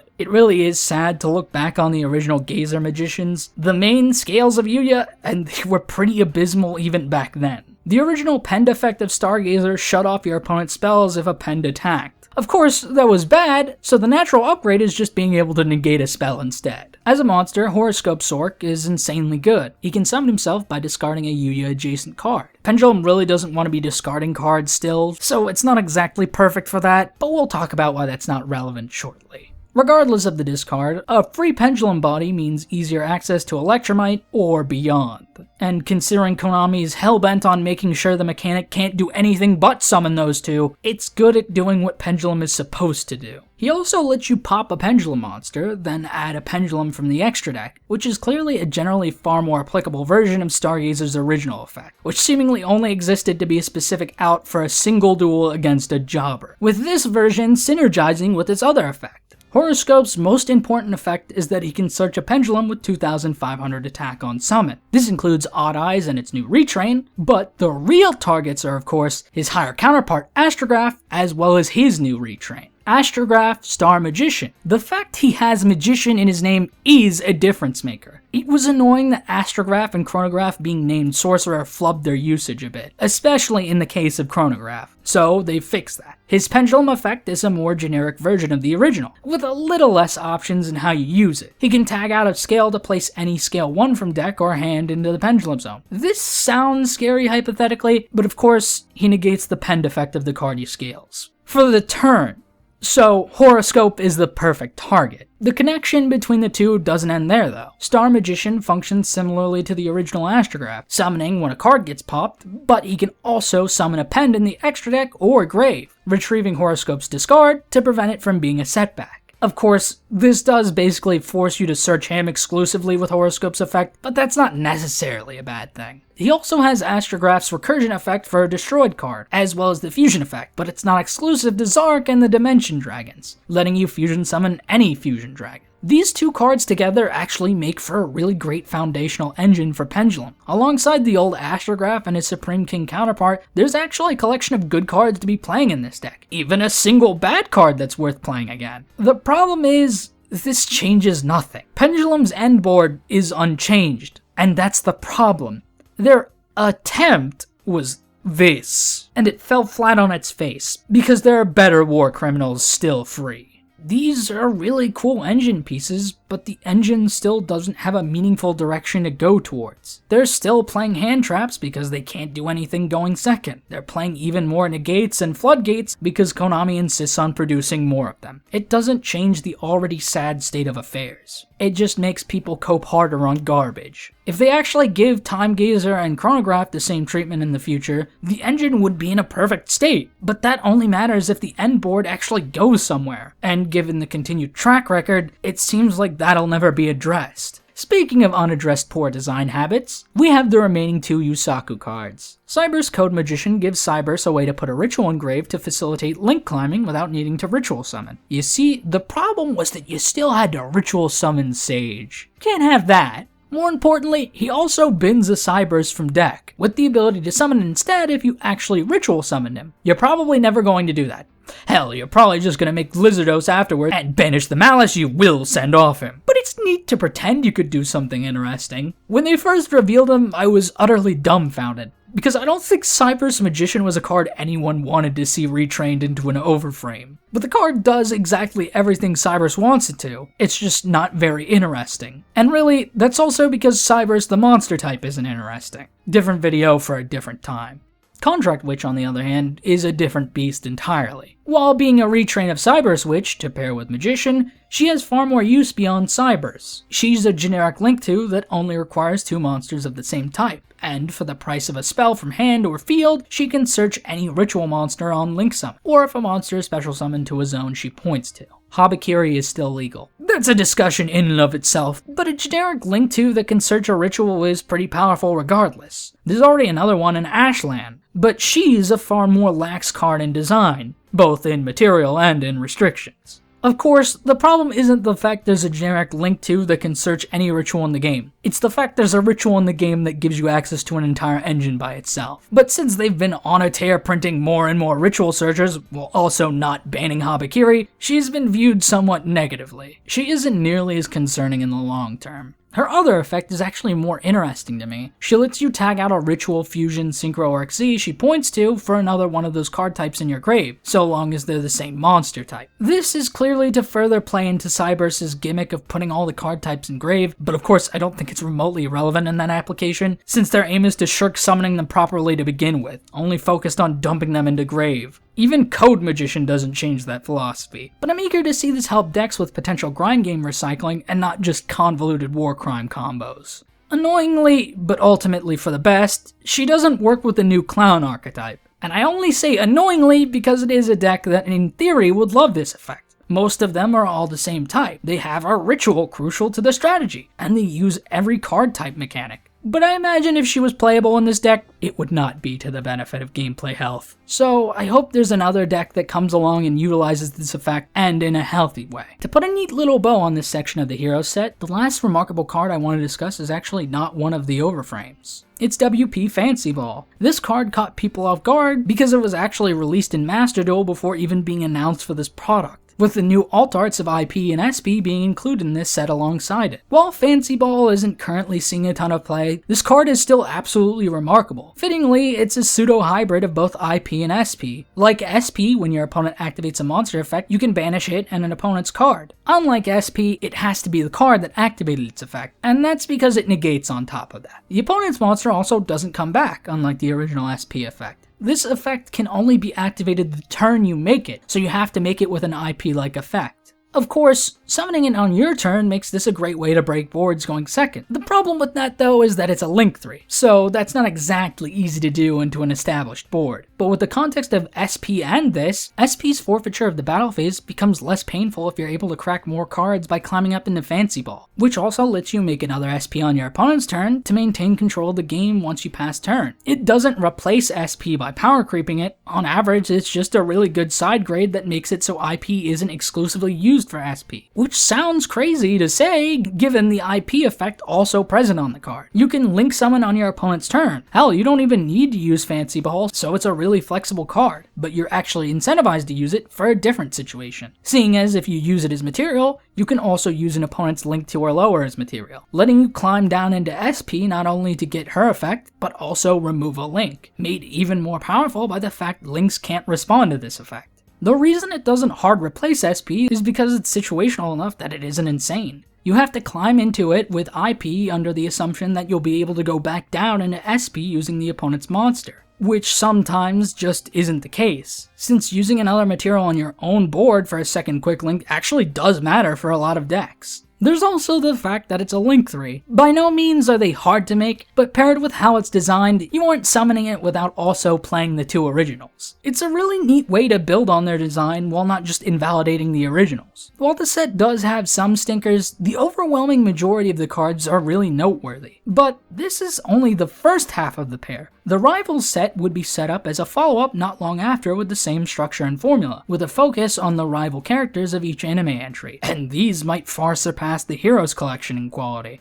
Speaker 1: It really is sad to look back on the original Gazer Magicians, the main scales of Yuya, and they were pretty abysmal even back then. The original Pend effect of Stargazer shut off your opponent's spells if a Pend attacked. Of course, that was bad, so the natural upgrade is just being able to negate a spell instead. As a monster, Horoscope Sork is insanely good. He can summon himself by discarding a Yuya adjacent card. Pendulum really doesn't want to be discarding cards still, so it's not exactly perfect for that, but we'll talk about why that's not relevant shortly. Regardless of the discard, a free Pendulum body means easier access to Electromite or beyond. And considering Konami's hell-bent on making sure the mechanic can't do anything but summon those two, it's good at doing what Pendulum is supposed to do. He also lets you pop a Pendulum monster, then add a Pendulum from the extra deck, which is clearly a generally far more applicable version of Stargazer's original effect, which seemingly only existed to be a specific out for a single duel against a jobber, with this version synergizing with its other effect. Horoscope's most important effect is that he can search a Pendulum with 2,500 attack on summon. This includes Odd Eyes and its new retrain, but the real targets are of course his higher counterpart Astrograph, as well as his new retrain. Astrograph, Star Magician. The fact he has Magician in his name is a difference maker. It was annoying that Astrograph and Chronograph being named Sorcerer flubbed their usage a bit, especially in the case of Chronograph, so they fixed that. His Pendulum effect is a more generic version of the original, with a little less options in how you use it. He can tag out of scale to place any scale 1 from deck or hand into the Pendulum zone. This sounds scary hypothetically, but of course, he negates the Pend effect of the card he scales. For the turn, so Horoscope is the perfect target. The connection between the two doesn't end there though. Star Magician functions similarly to the original Astrograph, summoning when a card gets popped, but he can also summon a Pend in the extra deck or grave, retrieving Horoscope's discard to prevent it from being a setback. Of course, this does basically force you to search him exclusively with Horoscope's effect, but that's not necessarily a bad thing. He also has Astrograph's Recursion effect for a destroyed card, as well as the Fusion effect, but it's not exclusive to Zark and the Dimension Dragons, letting you fusion summon any Fusion Dragon. These two cards together actually make for a really great foundational engine for Pendulum. Alongside the old Astrograph and his Supreme King counterpart, there's actually a collection of good cards to be playing in this deck, even a single bad card that's worth playing again. The problem is, this changes nothing. Pendulum's end board is unchanged, and that's the problem. Their attempt was this, and it fell flat on its face, because there are better war criminals still free. These are really cool engine pieces, but the engine still doesn't have a meaningful direction to go towards. They're still playing hand traps because they can't do anything going second. They're playing even more negates and floodgates because Konami insists on producing more of them. It doesn't change the already sad state of affairs. It just makes people cope harder on garbage. If they actually give Time Gazer and Chronograph the same treatment in the future, the engine would be in a perfect state, but that only matters if the end board actually goes somewhere, and given the continued track record, it seems like that'll never be addressed. Speaking of unaddressed poor design habits, we have the remaining two Yusaku cards. Cyber's Code Magician gives Cybers a way to put a ritual engraved to facilitate link climbing without needing to ritual summon. You see, the problem was that you still had to ritual summon Sage. Can't have that. More importantly, he also bins a Cybers from deck, with the ability to summon instead if you actually ritual summoned him. You're probably never going to do that. Hell, you're probably just gonna make Lizardos afterward and banish the malice you will send off him. But it's neat to pretend you could do something interesting. When they first revealed him, I was utterly dumbfounded, because I don't think Cyber's Magician was a card anyone wanted to see retrained into an overframe. But the card does exactly everything Cybers wants it to, it's just not very interesting. And really, that's also because Cybers the monster type isn't interesting. Different video for a different time. Contract Witch, on the other hand, is a different beast entirely. While being a retrain of Cybers Witch to pair with Magician, she has far more use beyond Cybers. She's a generic Link 2 that only requires 2 monsters of the same type, and for the price of a spell from hand or field, she can search any ritual monster on Link Summon, or if a monster is special summoned to a zone she points to. Habakiri is still legal. That's a discussion in and of itself, but a generic Link 2 that can search a ritual is pretty powerful regardless. There's already another one in Ashland, but she's a far more lax card in design, both in material and in restrictions. Of course, the problem isn't the fact there's a generic Link 2 that can search any ritual in the game. It's the fact there's a ritual in the game that gives you access to an entire engine by itself. But since they've been on a tear printing more and more ritual searchers, while also not banning Habakiri, she's been viewed somewhat negatively. She isn't nearly as concerning in the long term. Her other effect is actually more interesting to me. She lets you tag out a ritual, fusion, synchro, or Xyz she points to for another one of those card types in your grave, so long as they're the same monster type. This is clearly to further play into Cyberse's gimmick of putting all the card types in grave, but of course I don't think it's remotely relevant in that application, since their aim is to shirk summoning them properly to begin with, only focused on dumping them into grave. Even Code Magician doesn't change that philosophy, but I'm eager to see this help decks with potential grind game recycling and not just convoluted war crime combos. Annoyingly, but ultimately for the best, she doesn't work with the new clown archetype. And I only say annoyingly because it is a deck that in theory would love this effect. Most of them are all the same type. They have a ritual crucial to the strategy, and they use every card type mechanic. But I imagine if she was playable in this deck, it would not be to the benefit of gameplay health. So I hope there's another deck that comes along and utilizes this effect, and in a healthy way. To put a neat little bow on this section of the hero set, the last remarkable card I want to discuss is actually not one of the overframes. It's WP Fancy Ball. This card caught people off guard because it was actually released in Master Duel before even being announced for this product, with the new alt arts of IP and SP being included in this set alongside it. While Fancy Ball isn't currently seeing a ton of play, this card is still absolutely remarkable. Fittingly, it's a pseudo-hybrid of both IP and SP. Like SP, when your opponent activates a monster effect, you can banish it and an opponent's card. Unlike SP, it has to be the card that activated its effect, and that's because it negates on top of that. The opponent's monster also doesn't come back, unlike the original SP effect. This effect can only be activated the turn you make it, so you have to make it with an IP-like effect. Of course, summoning it on your turn makes this a great way to break boards going second. The problem with that though is that it's a link 3, so that's not exactly easy to do into an established board. But with the context of SP and this, SP's forfeiture of the battle phase becomes less painful if you're able to crack more cards by climbing up into Fancy Ball, which also lets you make another SP on your opponent's turn to maintain control of the game once you pass turn. It doesn't replace SP by power creeping it. On average, it's just a really good side grade that makes it so IP isn't exclusively used for SP, which sounds crazy to say given the IP effect also present on the card. You can link summon on your opponent's turn. Hell, you don't even need to use Fancy Ball, so it's a really flexible card, but you're actually incentivized to use it for a different situation. Seeing as if you use it as material, you can also use an opponent's link 2 or lower as material, letting you climb down into SP not only to get her effect, but also remove a link, made even more powerful by the fact links can't respond to this effect. The reason it doesn't hard replace SP is because it's situational enough that it isn't insane. You have to climb into it with IP under the assumption that you'll be able to go back down into SP using the opponent's monster, which sometimes just isn't the case, since using another material on your own board for a second quick link actually does matter for a lot of decks. There's also the fact that it's a link 3. By no means are they hard to make, but paired with how it's designed, you aren't summoning it without also playing the 2 originals. It's a really neat way to build on their design while not just invalidating the originals. While the set does have some stinkers, the overwhelming majority of the cards are really noteworthy. But this is only the first half of the pair. The Rivals set would be set up as a follow-up not long after with the same structure and formula, with a focus on the rival characters of each anime entry, and these might far surpass the Heroes collection in quality.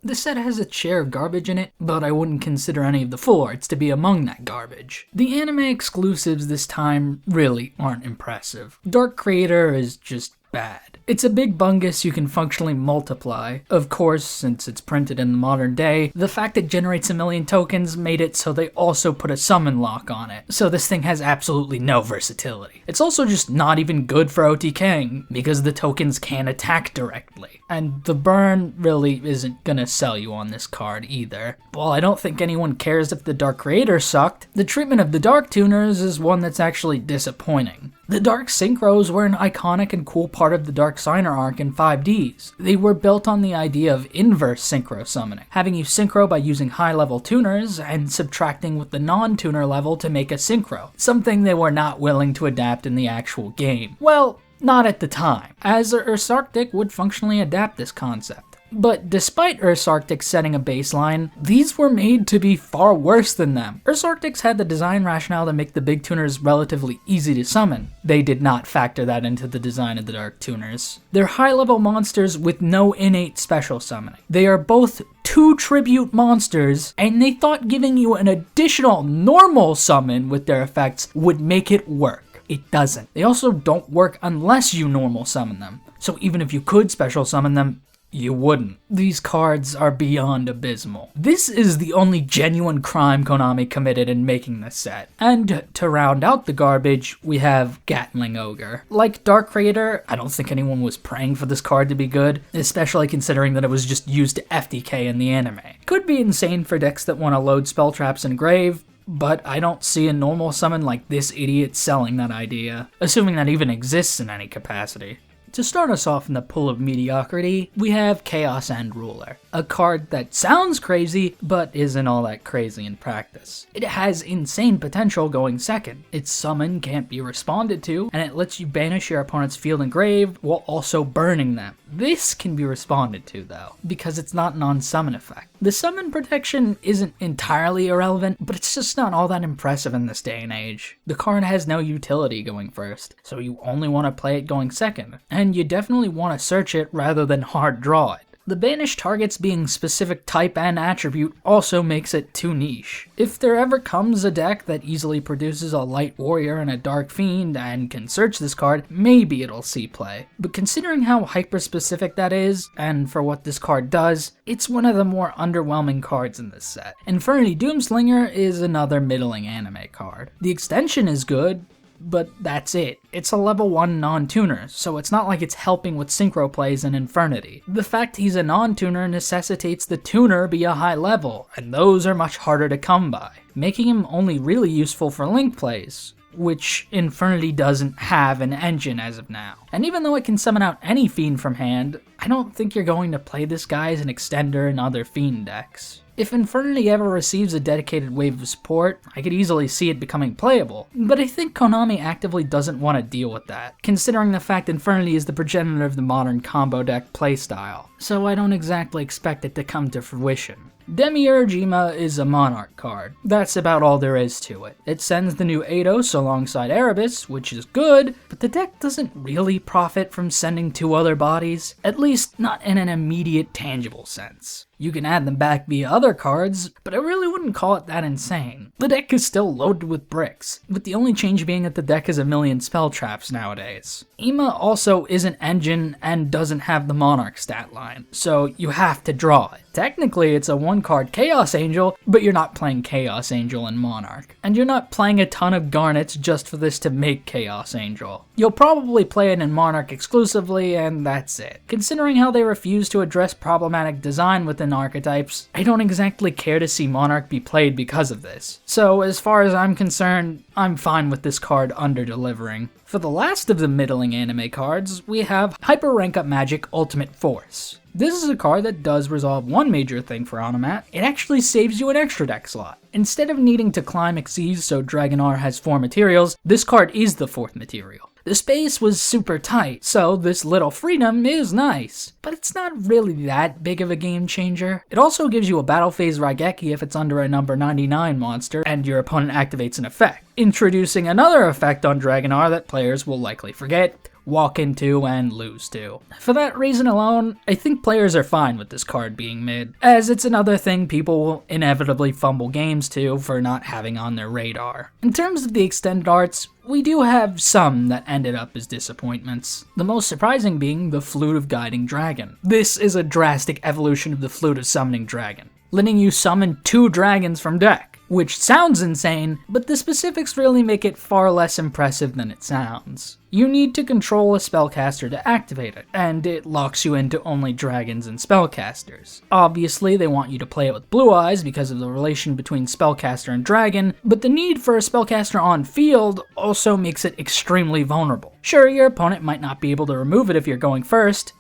Speaker 1: The set has its share of garbage in it, but I wouldn't consider any of the full arts to be among that garbage. The anime exclusives this time really aren't impressive. Dark Creator is just bad. It's a big bungus you can functionally multiply. Of course, since it's printed in the modern day, the fact it generates a million tokens made it so they also put a summon lock on it, so this thing has absolutely no versatility. It's also just not even good for OTKing, because the tokens can't attack directly, and the burn really isn't gonna sell you on this card either. While I don't think anyone cares if the Dark Creator sucked, the treatment of the Dark Tuners is one that's actually disappointing. The Dark Synchros were an iconic and cool part of the Dark Signer arc in 5Ds. They were built on the idea of inverse synchro summoning, having you synchro by using high-level tuners and subtracting with the non-tuner level to make a synchro, something they were not willing to adapt in the actual game. Well, not at the time, as Ursarctic would functionally adapt this concept. But despite Earth's Arctic setting a baseline, these were made to be far worse than them. Earth's Arctics had the design rationale to make the big tuners relatively easy to summon. They did not factor that into the design of the dark tuners. They're high-level monsters with no innate special summoning. They are both 2 tribute monsters, and they thought giving you an additional normal summon with their effects would make it work. It doesn't. They also don't work unless you normal summon them. So even if you could special summon them, you wouldn't. These cards are beyond abysmal. This is the only genuine crime Konami committed in making this set. And to round out the garbage, we have Gatling Ogre. Like Dark Creator, I don't think anyone was praying for this card to be good, especially considering that it was just used to FDK in the anime. Could be insane for decks that want to load spell traps in Grave, but I don't see a normal summon like this idiot selling that idea, assuming that even exists in any capacity. To start us off in the pool of mediocrity, we have Chaos End Ruler, a card that sounds crazy, but isn't all that crazy in practice. It has insane potential going second. Its summon can't be responded to, and it lets you banish your opponent's field and grave while also burning them. This can be responded to though, because it's not an on-summon effect. The summon protection isn't entirely irrelevant, but it's just not all that impressive in this day and age. The card has no utility going first, so you only want to play it going second, and you definitely want to search it rather than hard draw it. The banished targets being specific type and attribute also makes it too niche. If there ever comes a deck that easily produces a light warrior and a dark fiend and can search this card, maybe it'll see play. But considering how hyper-specific that is, and for what this card does, it's one of the more underwhelming cards in this set. Infernity Doomslinger is another middling anime card. The extension is good, but that's it. It's a level 1 non-tuner, so it's not like it's helping with synchro plays in Infernity. The fact he's a non-tuner necessitates the tuner be a high level, and those are much harder to come by, making him only really useful for link plays, which Infernity doesn't have an engine as of now. And even though it can summon out any fiend from hand, I don't think you're going to play this guy as an extender in other fiend decks. If Infernity ever receives a dedicated wave of support, I could easily see it becoming playable, but I think Konami actively doesn't want to deal with that, considering the fact Infernity is the progenitor of the modern combo deck playstyle, so I don't exactly expect it to come to fruition. Demiurge Ima is a Monarch card. That's about all there is to it. It sends the new Eidos alongside Erebus, which is good, but the deck doesn't really profit from sending 2 other bodies, at least not in an immediate tangible sense. You can add them back via other cards, but I really wouldn't call it that insane. The deck is still loaded with bricks, with the only change being that the deck has a million spell traps nowadays. Ima also isn't engine and doesn't have the Monarch stat line, so you have to draw it. Technically, it's a 1-card Chaos Angel, but you're not playing Chaos Angel in Monarch. And you're not playing a ton of Garnets just for this to make Chaos Angel. You'll probably play it in Monarch exclusively, and that's it. Considering how they refuse to address problematic design within archetypes, I don't exactly care to see Monarch be played because of this. So as far as I'm concerned, I'm fine with this card under-delivering. For the last of the middling anime cards, we have Hyper Rank Up Magic Ultimate Force. This is a card that does resolve one major thing for Onomat. It actually saves you an extra deck slot. Instead of needing to climb Xyz so Dragonar has 4 materials, this card is the 4th material. The space was super tight, so this little freedom is nice, but it's not really that big of a game changer. It also gives you a battle phase Raigeki if it's under a number 99 monster and your opponent activates an effect, introducing another effect on Dragonar that players will likely forget, walk into, and lose to. For that reason alone, I think players are fine with this card being mid, as it's another thing people will inevitably fumble games to for not having on their radar. In terms of the extended arts, we do have some that ended up as disappointments, the most surprising being the Flute of Guiding Dragon. This is a drastic evolution of the Flute of Summoning Dragon, letting you summon 2 dragons from deck, which sounds insane, but the specifics really make it far less impressive than it sounds. You need to control a spellcaster to activate it, and it locks you into only dragons and spellcasters. Obviously, they want you to play it with blue eyes because of the relation between spellcaster and dragon, but the need for a spellcaster on field also makes it extremely vulnerable. Sure, your opponent might not be able to remove it if you're going first,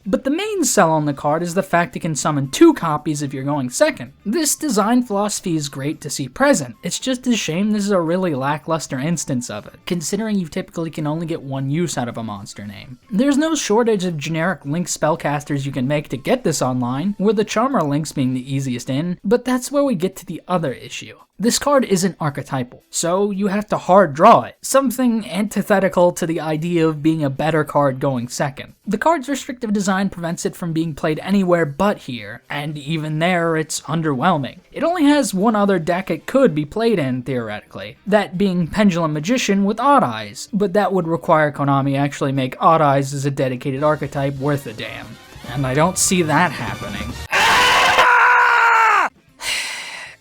Speaker 1: But the main sell on the card is the fact it can summon 2 copies if you're going second. This design philosophy is great to see present, it's just a shame this is a really lackluster instance of it, considering you typically can only get 1 use out of a monster name. There's no shortage of generic Link spellcasters you can make to get this online, with the Charmer Links being the easiest in, but that's where we get to the other issue. This card isn't archetypal, so you have to hard draw it, something antithetical to the idea of being a better card going second. The card's restrictive design prevents it from being played anywhere but here, and even there it's underwhelming. It only has one other deck it could be played in, theoretically, that being Pendulum Magician with Odd Eyes, but that would require Konami actually make Odd Eyes as a dedicated archetype worth a damn. And I don't see that happening.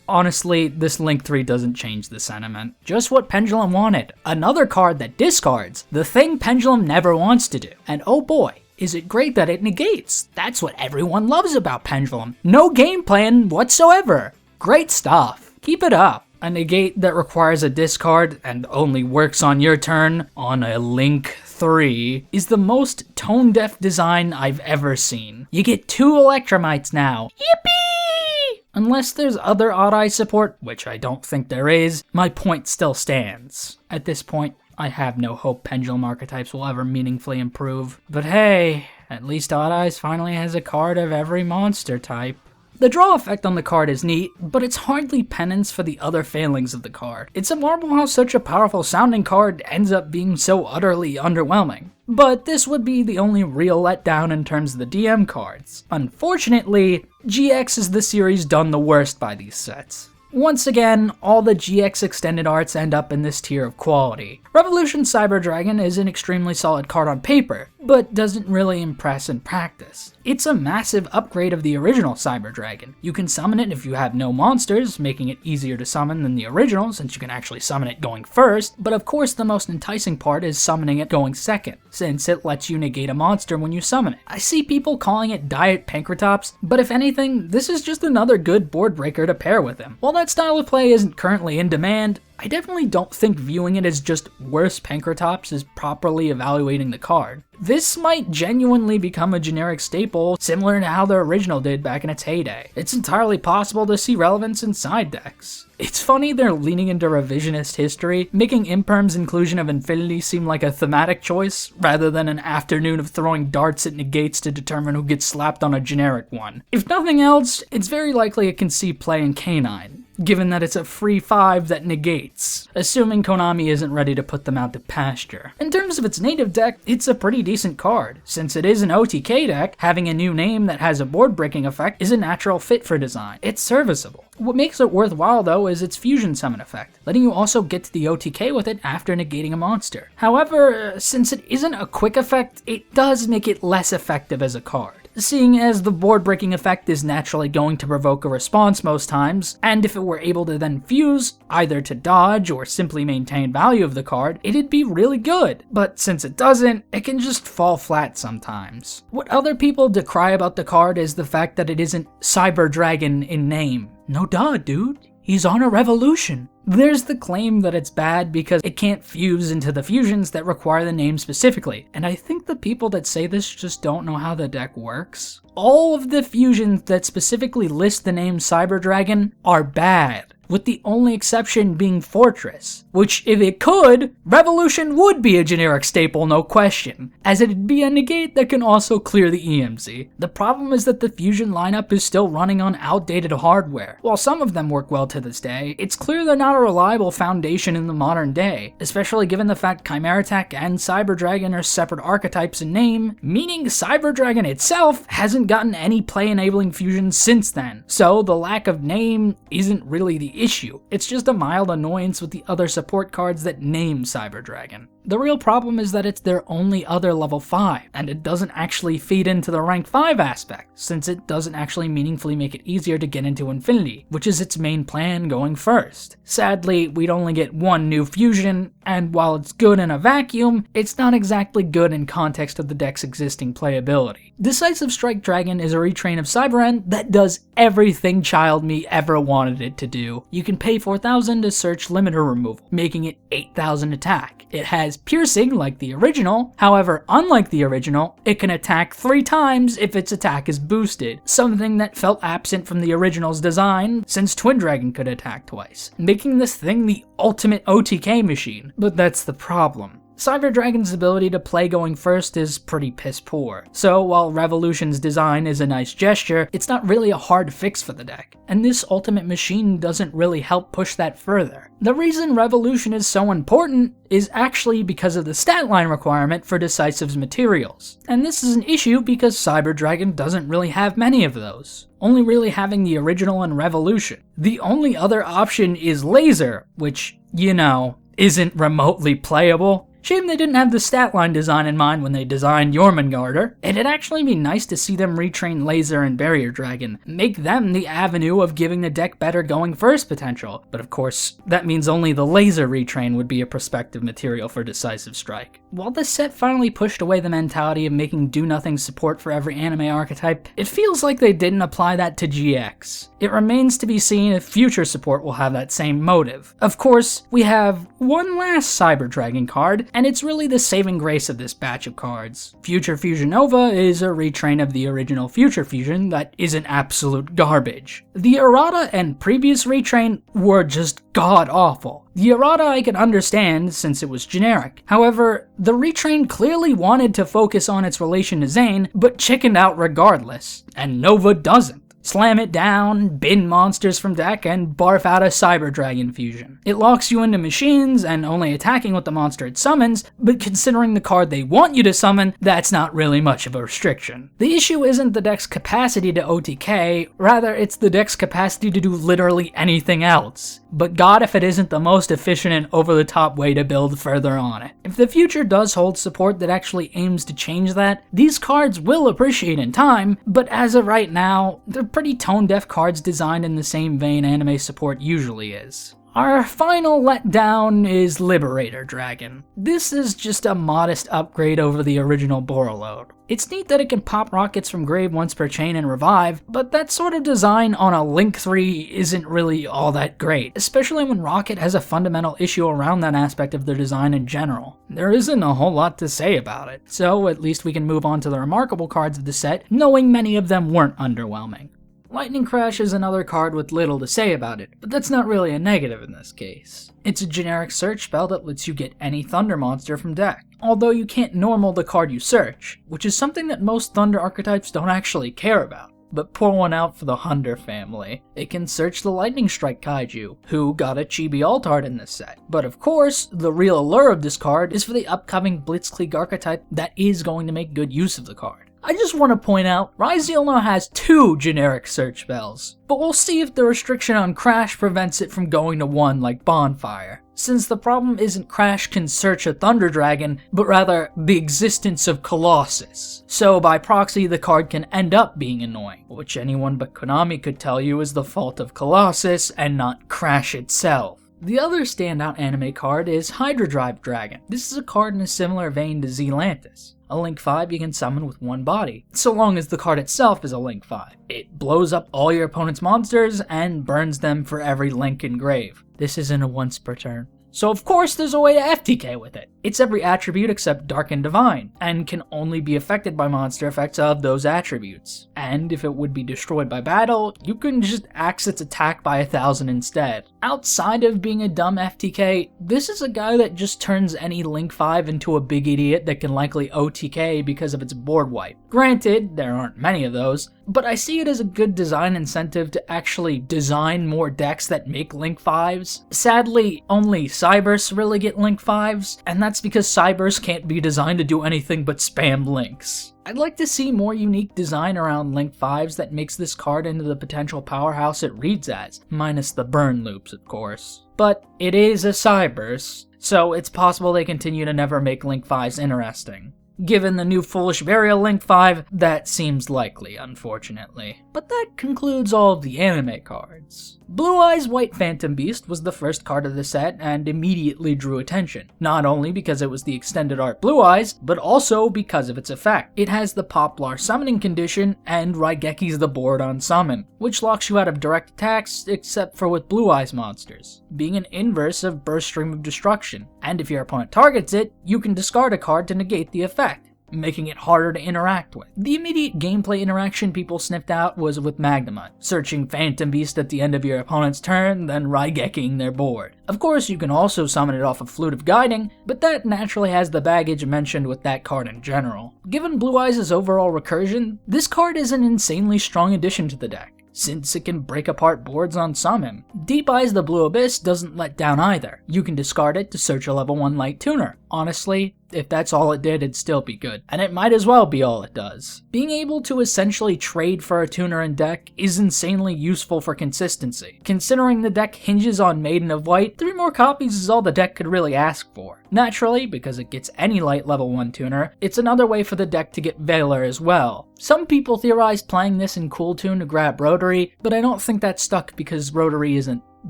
Speaker 1: Honestly, this Link 3 doesn't change the sentiment. Just what Pendulum wanted. Another card that discards, the thing Pendulum never wants to do. And oh boy, is it great that it negates. That's what everyone loves about Pendulum. No game plan whatsoever. Great stuff. Keep it up. A negate that requires a discard and only works on your turn on a Link 3 is the most tone-deaf design I've ever seen. You get 2 Electromites now. Yippee! Unless there's other Odd Eye support, which I don't think there is, my point still stands. At this point, I have no hope Pendulum archetypes will ever meaningfully improve. But hey, at least Odd Eyes finally has a card of every monster type. The draw effect on the card is neat, but it's hardly penance for the other failings of the card. It's a marvel how such a powerful sounding card ends up being so utterly underwhelming. But this would be the only real letdown in terms of the DM cards. Unfortunately, GX is the series done the worst by these sets. Once again, all the GX extended arts end up in this tier of quality. Revolution Cyber Dragon is an extremely solid card on paper, but doesn't really impress in practice. It's a massive upgrade of the original Cyber Dragon. You can summon it if you have no monsters, making it easier to summon than the original since you can actually summon it going first, but of course the most enticing part is summoning it going second, since it lets you negate a monster when you summon it. I see people calling it Diet Pankratops, but if anything, this is just another good board breaker to pair with him. While that style of play isn't currently in demand, I definitely don't think viewing it as just worse Pankratops is properly evaluating the card. This might genuinely become a generic staple, similar to how the original did back in its heyday. It's entirely possible to see relevance in side decks. It's funny they're leaning into revisionist history, making Imperm's inclusion of Infinity seem like a thematic choice, rather than an afternoon of throwing darts at negates to determine who gets slapped on a generic one. If nothing else, it's very likely it can see play in K9, given that it's a free 5 that negates, assuming Konami isn't ready to put them out to pasture. In terms of its native deck, it's a pretty decent card. Since it is an OTK deck, having a new name that has a board-breaking effect is a natural fit for design. It's serviceable. What makes it worthwhile though is its fusion summon effect, letting you also get to the OTK with it after negating a monster. However, since it isn't a quick effect, it does make it less effective as a card, seeing as the board-breaking effect is naturally going to provoke a response most times, and if it were able to then fuse, either to dodge or simply maintain value of the card, it'd be really good. But since it doesn't, it can just fall flat sometimes. What other people decry about the card is the fact that it isn't Cyber Dragon in name. No duh, dude. He's on a revolution. There's the claim that it's bad because it can't fuse into the fusions that require the name specifically, and I think the people that say this just don't know how the deck works. All of the fusions that specifically list the name Cyber Dragon are bad, with the only exception being Fortress, which if it could, Revolution would be a generic staple, no question, as it'd be a negate that can also clear the EMZ. The problem is that the fusion lineup is still running on outdated hardware. While some of them work well to this day, it's clear they're not a reliable foundation in the modern day, especially given the fact Chimera Attack and Cyber Dragon are separate archetypes in name, meaning Cyber Dragon itself hasn't gotten any play-enabling fusions since then, so the lack of name isn't really the issue. It's just a mild annoyance with the other support cards that name Cyber Dragon. The real problem is that it's their only other level 5, and it doesn't actually feed into the rank 5 aspect, since it doesn't actually meaningfully make it easier to get into Infinity, which is its main plan going first. Sadly, we'd only get one new fusion, and while it's good in a vacuum, it's not exactly good in context of the deck's existing playability. Decisive Strike Dragon is a retrain of Cyber that does everything Child Me ever wanted it to do. You can pay 4,000 to search limiter removal, making it 8,000 attack. It has as piercing like the original. However, unlike the original, it can attack 3 times if its attack is boosted, something that felt absent from the original's design since Twin Dragon could attack twice, making this thing the ultimate OTK machine. But that's the problem. Cyber Dragon's ability to play going first is pretty piss poor, so while Revolution's design is a nice gesture, it's not really a hard fix for the deck, and this ultimate machine doesn't really help push that further. The reason Revolution is so important is actually because of the stat line requirement for Decisive's materials, and this is an issue because Cyber Dragon doesn't really have many of those, only really having the original and Revolution. The only other option is Laser, which, you know, isn't remotely playable. Shame they didn't have the stat line design in mind when they designed Jormungandr. It'd actually be nice to see them retrain Laser and Barrier Dragon, make them the avenue of giving the deck better going first potential. But of course, that means only the Laser retrain would be a prospective material for Decisive Strike. While this set finally pushed away the mentality of making do-nothing support for every anime archetype, it feels like they didn't apply that to GX. It remains to be seen if future support will have that same motive. Of course, we have one last Cyber Dragon card, and it's really the saving grace of this batch of cards. Future Fusion Nova is a retrain of the original Future Fusion that isn't absolute garbage. The errata and previous retrain were just god-awful. The errata I can understand since it was generic. However, the retrain clearly wanted to focus on its relation to Zane, but chickened out regardless, and Nova doesn't. Slam it down, bin monsters from deck, and barf out a Cyber Dragon fusion. It locks you into machines and only attacking with the monster it summons, but considering the card they want you to summon, that's not really much of a restriction. The issue isn't the deck's capacity to OTK, rather it's the deck's capacity to do literally anything else. But god if it isn't the most efficient and over-the-top way to build further on it. If the future does hold support that actually aims to change that, these cards will appreciate in time, but as of right now, they're pretty tone-deaf cards designed in the same vein anime support usually is. Our final letdown is Liberator Dragon. This is just a modest upgrade over the original Borreload. It's neat that it can pop rockets from grave once per chain and revive, but that sort of design on a Link 3 isn't really all that great, especially when Rocket has a fundamental issue around that aspect of their design in general. There isn't a whole lot to say about it, so at least we can move on to the remarkable cards of the set, knowing many of them weren't underwhelming. Lightning Crash is another card with little to say about it, but that's not really a negative in this case. It's a generic search spell that lets you get any Thunder monster from deck, although you can't normal the card you search, which is something that most Thunder archetypes don't actually care about. But pour one out for the Hunter family. It can search the Lightning Strike Kaiju, who got a Chibi Altart in this set. But of course, the real allure of this card is for the upcoming Blitzkrieg archetype that is going to make good use of the card. I just want to point out, Ryzeal now has 2 generic search spells, but we'll see if the restriction on Crash prevents it from going to 1 like Bonfire. Since the problem isn't Crash can search a Thunder Dragon, but rather the existence of Colossus. So by proxy, the card can end up being annoying, which anyone but Konami could tell you is the fault of Colossus and not Crash itself. The other standout anime card is Hydrodrive Dragon. This is a card in a similar vein to Zealantis. A Link 5 you can summon with 1 body, so long as the card itself is a Link 5. It blows up all your opponent's monsters and burns them for every Link in grave. This isn't a once per turn. So of course there's a way to FTK with it. It's every attribute except Dark and Divine, and can only be affected by monster effects of those attributes. And if it would be destroyed by battle, you can just axe its attack by 1,000 instead. Outside of being a dumb FTK, this is a guy that just turns any Link 5 into a big idiot that can likely OTK because of its board wipe. Granted, there aren't many of those, but I see it as a good design incentive to actually design more decks that make Link 5s. Sadly, only Cybers really get Link 5s, and that's because Cybers can't be designed to do anything but spam Links. I'd like to see more unique design around Link 5s that makes this card into the potential powerhouse it reads as, minus the burn loops of course. But it is a Cybers, so it's possible they continue to never make Link 5s interesting. Given the new Foolish Burial Link 5, that seems likely, unfortunately. But that concludes all of the anime cards. Blue Eyes White Phantom Beast was the first card of the set and immediately drew attention, not only because it was the extended art Blue Eyes, but also because of its effect. It has the Poplar summoning condition and Raigeki's the board on summon, which locks you out of direct attacks except for with Blue Eyes monsters, being an inverse of Burst Stream of Destruction, and if your opponent targets it, you can discard a card to negate the effect, making it harder to interact with. The immediate gameplay interaction people sniffed out was with Magnemite, searching Phantom Beast at the end of your opponent's turn, then Raigekiing their board. Of course, you can also summon it off of Flute of Guiding, but that naturally has the baggage mentioned with that card in general. Given Blue Eyes' overall recursion, this card is an insanely strong addition to the deck, since it can break apart boards on summon. Deep Eyes the Blue Abyss doesn't let down either. You can discard it to search a level 1 light tuner. Honestly, if that's all it did, it'd still be good. And it might as well be all it does. Being able to essentially trade for a tuner in deck is insanely useful for consistency. Considering the deck hinges on Maiden of White, 3 more copies is all the deck could really ask for. Naturally, because it gets any light level 1 tuner, it's another way for the deck to get Veiler as well. Some people theorized playing this in Cool Tune to grab Rotary, but I don't think that stuck because Rotary isn't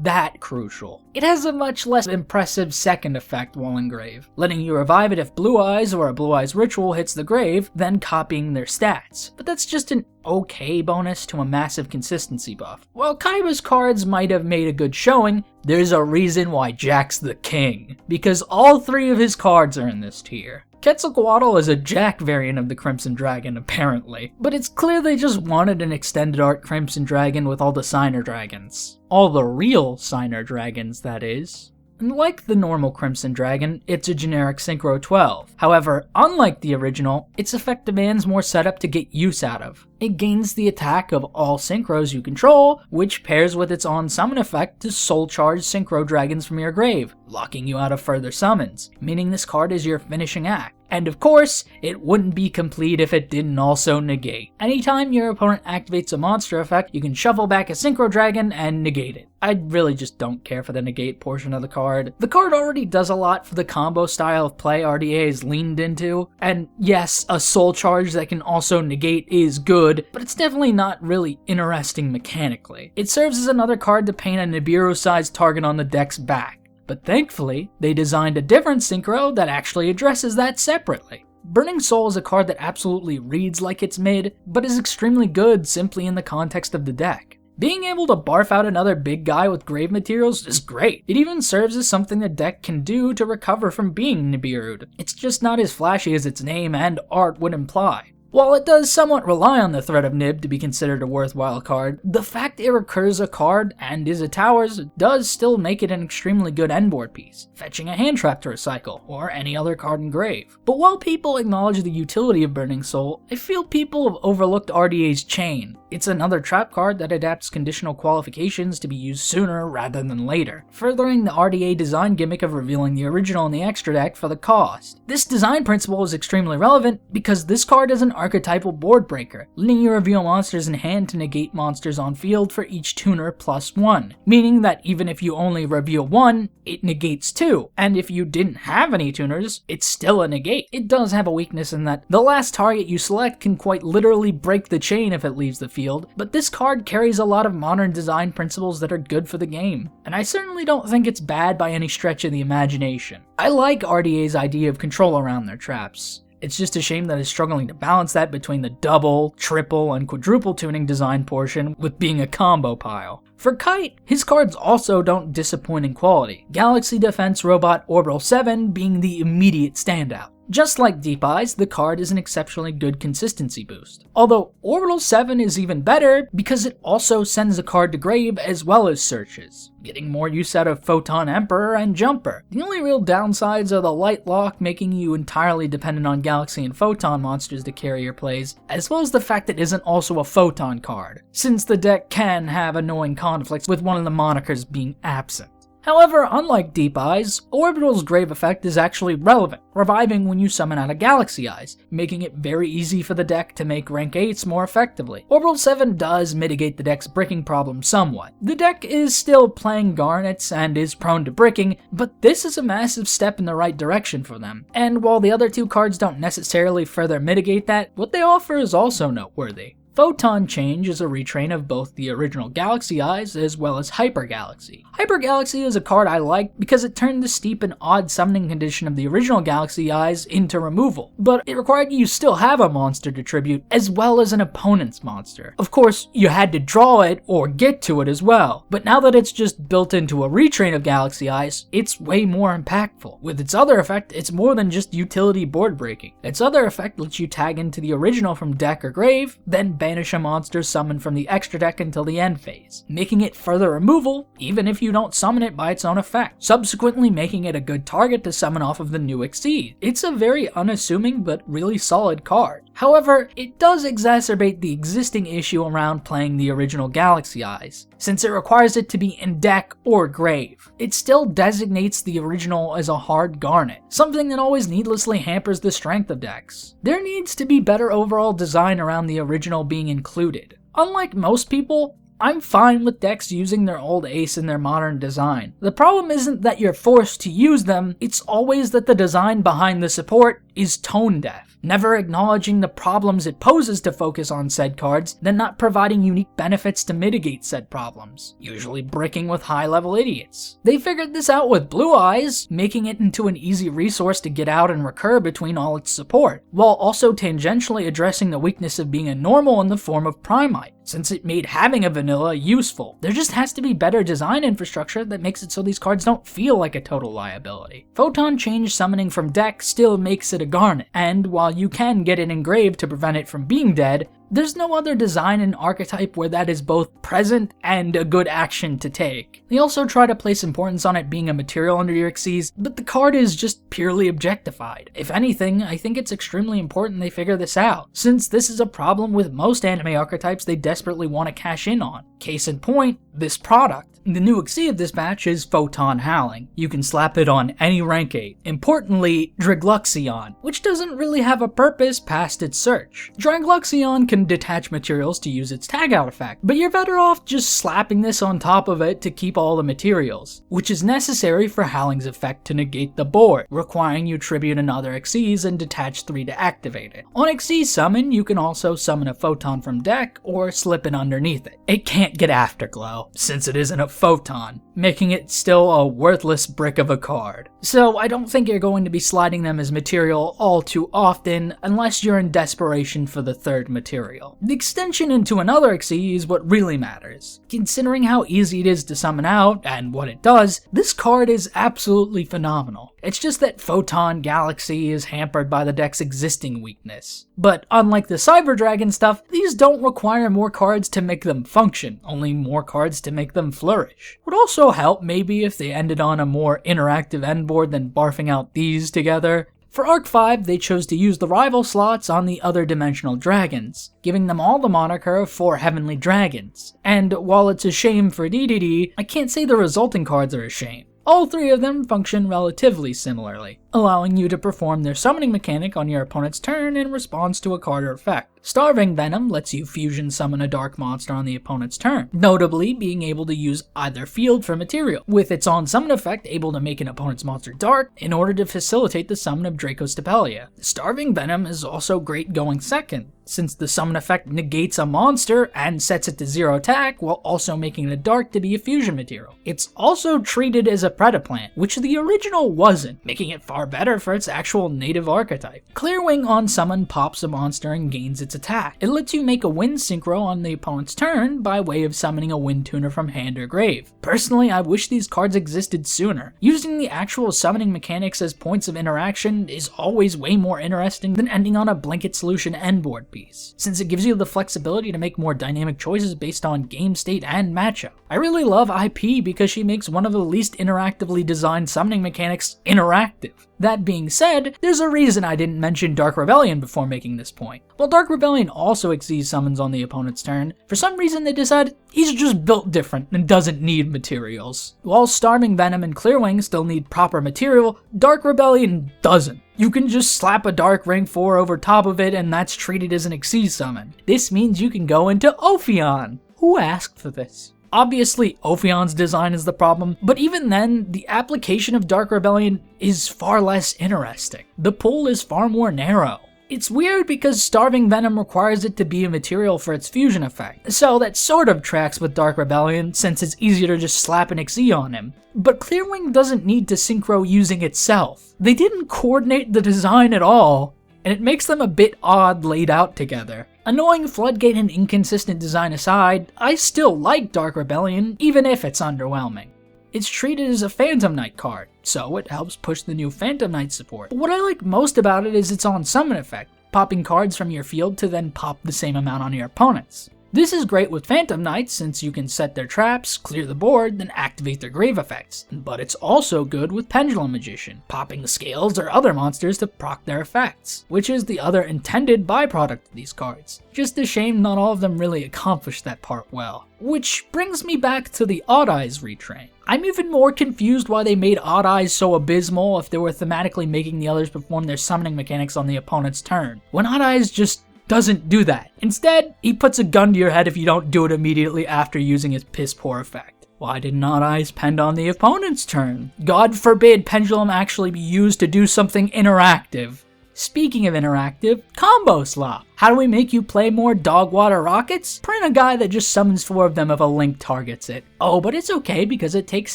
Speaker 1: that crucial. It has a much less impressive second effect while in grave, letting you revive it if Blue Eyes or a Blue Eyes ritual hits the grave, then copying their stats. But that's just an okay bonus to a massive consistency buff. While Kaiba's cards might have made a good showing, there's a reason why Jack's the king, because all 3 of his cards are in this tier. Quetzalcoatl is a Jack variant of the Crimson Dragon, apparently, but it's clear they just wanted an extended art Crimson Dragon with all the Signer Dragons. All the real Signer Dragons, that is. And like the normal Crimson Dragon, it's a generic Synchro 12. However, unlike the original, its effect demands more setup to get use out of. It gains the attack of all Synchros you control, which pairs with its on-summon effect to soul charge Synchro Dragons from your grave, locking you out of further summons, meaning this card is your finishing act. And of course, it wouldn't be complete if it didn't also negate. Anytime your opponent activates a monster effect, you can shuffle back a Synchro Dragon and negate it. I really just don't care for the negate portion of the card. The card already does a lot for the combo style of play RDA is leaned into, and yes, a soul charge that can also negate is good, but it's definitely not really interesting mechanically. It serves as another card to paint a Nibiru-sized target on the deck's back. But thankfully, they designed a different Synchro that actually addresses that separately. Burning Soul is a card that absolutely reads like it's mid, but is extremely good simply in the context of the deck. Being able to barf out another big guy with grave materials is great. It even serves as something the deck can do to recover from being Nibiru'd. It's just not as flashy as its name and art would imply. While it does somewhat rely on the threat of Nib to be considered a worthwhile card, the fact it recurs a card and is a towers does still make it an extremely good endboard piece, fetching a hand trap to recycle, or any other card in grave. But while people acknowledge the utility of Burning Soul, I feel people have overlooked RDA's Chain. It's another trap card that adapts conditional qualifications to be used sooner rather than later, furthering the RDA design gimmick of revealing the original in the extra deck for the cost. This design principle is extremely relevant because this card is an archetypal board breaker, letting you reveal monsters in hand to negate monsters on field for each tuner plus 1, meaning that even if you only reveal 1, it negates 2, and if you didn't have any tuners, it's still a negate. It does have a weakness in that the last target you select can quite literally break the chain if it leaves the field, but this card carries a lot of modern design principles that are good for the game, and I certainly don't think it's bad by any stretch of the imagination. I like RDA's idea of control around their traps. It's just a shame that it's struggling to balance that between the double, triple, and quadruple tuning design portion with being a combo pile. For Kite, his cards also don't disappoint in quality, Galaxy Defense Robot Orbital 7 being the immediate standout. Just like Deep Eyes, the card is an exceptionally good consistency boost. Although Orbital 7 is even better because it also sends a card to grave as well as searches, getting more use out of Photon Emperor and Jumper. The only real downsides are the light lock making you entirely dependent on Galaxy and Photon monsters to carry your plays, as well as the fact that it isn't also a Photon card, since the deck can have annoying conflicts with one of the monikers being absent. However, unlike Deep Eyes, Orbital's grave effect is actually relevant, reviving when you summon out a Galaxy Eyes, making it very easy for the deck to make rank 8s more effectively. Orbital 7 does mitigate the deck's bricking problem somewhat. The deck is still playing Garnets and is prone to bricking, but this is a massive step in the right direction for them. And while the other two cards don't necessarily further mitigate that, what they offer is also noteworthy. Photon Change is a retrain of both the original Galaxy Eyes as well as Hyper Galaxy. Hyper Galaxy is a card I like because it turned the steep and odd summoning condition of the original Galaxy Eyes into removal, but it required you still have a monster to tribute as well as an opponent's monster. Of course, you had to draw it or get to it as well, but now that it's just built into a retrain of Galaxy Eyes, it's way more impactful. With its other effect, it's more than just utility board breaking. Its other effect lets you tag into the original from deck or grave, then banish a monster summoned from the extra deck until the end phase, making it further removal even if you don't summon it by its own effect, subsequently making it a good target to summon off of the new Exceed. It's a very unassuming but really solid card. However, it does exacerbate the existing issue around playing the original Galaxy Eyes, since it requires it to be in deck or grave. It still designates the original as a hard garnet, something that always needlessly hampers the strength of decks. There needs to be better overall design around the original being included. Unlike most people, I'm fine with decks using their old ace in their modern design. The problem isn't that you're forced to use them, it's always that the design behind the support is tone deaf, never acknowledging the problems it poses to focus on said cards, then not providing unique benefits to mitigate said problems, usually bricking with high-level idiots. They figured this out with Blue Eyes, making it into an easy resource to get out and recur between all its support, while also tangentially addressing the weakness of being a normal in the form of Primite, since it made having a vanilla useful. There just has to be better design infrastructure that makes it so these cards don't feel like a total liability. Photon Change summoning from deck still makes it a garnet, and while you can get it engraved to prevent it from being dead, there's no other design and archetype where that is both present and a good action to take. They also try to place importance on it being a material under your Xyz, but the card is just purely objectified. If anything, I think it's extremely important they figure this out, since this is a problem with most anime archetypes they desperately want to cash in on. Case in point, this product. The new Xyz of this batch is Photon Howling. You can slap it on any rank 8. Importantly, Dragluxion, which doesn't really have a purpose past its search. Dragluxion can detach materials to use its tag out effect, but you're better off just slapping this on top of it to keep all the materials, which is necessary for Howling's effect to negate the board, requiring you tribute another Xyz and detach 3 to activate it. On Xyz Summon, you can also summon a Photon from deck or slip it underneath it. It can't get Afterglow, since it isn't a Photon, making it still a worthless brick of a card. So I don't think you're going to be sliding them as material all too often unless you're in desperation for the third material. The extension into another Xyz is what really matters. Considering how easy it is to summon out, and what it does, this card is absolutely phenomenal. It's just that Photon Galaxy is hampered by the deck's existing weakness. But unlike the Cyber Dragon stuff, these don't require more cards to make them function, only more cards to make them flourish. Would also help maybe if they ended on a more interactive end board than barfing out these together. For Arc 5, they chose to use the rival slots on the other dimensional dragons, giving them all the moniker of 4 heavenly dragons. And while it's a shame for DDD, I can't say the resulting cards are a shame. All 3 of them function relatively similarly, allowing you to perform their summoning mechanic on your opponent's turn in response to a card or effect. Starving Venom lets you fusion summon a dark monster on the opponent's turn, notably being able to use either field for material, with its on summon effect able to make an opponent's monster dark in order to facilitate the summon of Dracostapelia. Starving Venom is also great going second, since the summon effect negates a monster and sets it to 0 attack while also making it dark to be a fusion material. It's also treated as a Predaplant, which the original wasn't, making it far better for its actual native archetype. Clearwing on summon pops a monster and gains its attack. It lets you make a wind synchro on the opponent's turn by way of summoning a wind tuner from hand or grave. Personally, I wish these cards existed sooner. Using the actual summoning mechanics as points of interaction is always way more interesting than ending on a blanket solution end board piece, since it gives you the flexibility to make more dynamic choices based on game state and matchup. I really love IP because she makes one of the least interactively designed summoning mechanics interactive. That being said, there's a reason I didn't mention Dark Rebellion before making this point. While Dark Rebellion also exceeds summons on the opponent's turn, for some reason they decided he's just built different and doesn't need materials. While Starving Venom and Clearwing still need proper material, Dark Rebellion doesn't. You can just slap a Dark Ring 4 over top of it and that's treated as an Xyz summon. This means you can go into Ophion. Who asked for this? Obviously, Ophion's design is the problem, but even then, the application of Dark Rebellion is far less interesting. The pool is far more narrow. It's weird because Starving Venom requires it to be a material for its fusion effect, so that sort of tracks with Dark Rebellion since it's easier to just slap an XE on him. But Clearwing doesn't need to synchro using itself. They didn't coordinate the design at all, and it makes them a bit odd laid out together. Annoying Floodgate and inconsistent design aside, I still like Dark Rebellion, even if it's underwhelming. It's treated as a Phantom Knight card, so it helps push the new Phantom Knight support. But what I like most about it is its on-summon effect, popping cards from your field to then pop the same amount on your opponents. This is great with Phantom Knights since you can set their traps, clear the board, then activate their grave effects. But it's also good with Pendulum Magician, popping the scales or other monsters to proc their effects, which is the other intended byproduct of these cards. Just a shame not all of them really accomplish that part well. Which brings me back to the Odd Eyes retrain. I'm even more confused why they made Odd Eyes so abysmal if they were thematically making the others perform their summoning mechanics on the opponent's turn, when Odd Eyes just doesn't do that. Instead, he puts a gun to your head if you don't do it immediately after using his piss poor effect. Why did Odd Eyes pend on the opponent's turn? God forbid Pendulum actually be used to do something interactive. Speaking of interactive, Combo Slop. How do we make you play more Dogwater Rockets? Print a guy that just summons 4 of them if a Link targets it. Oh, but it's okay because it takes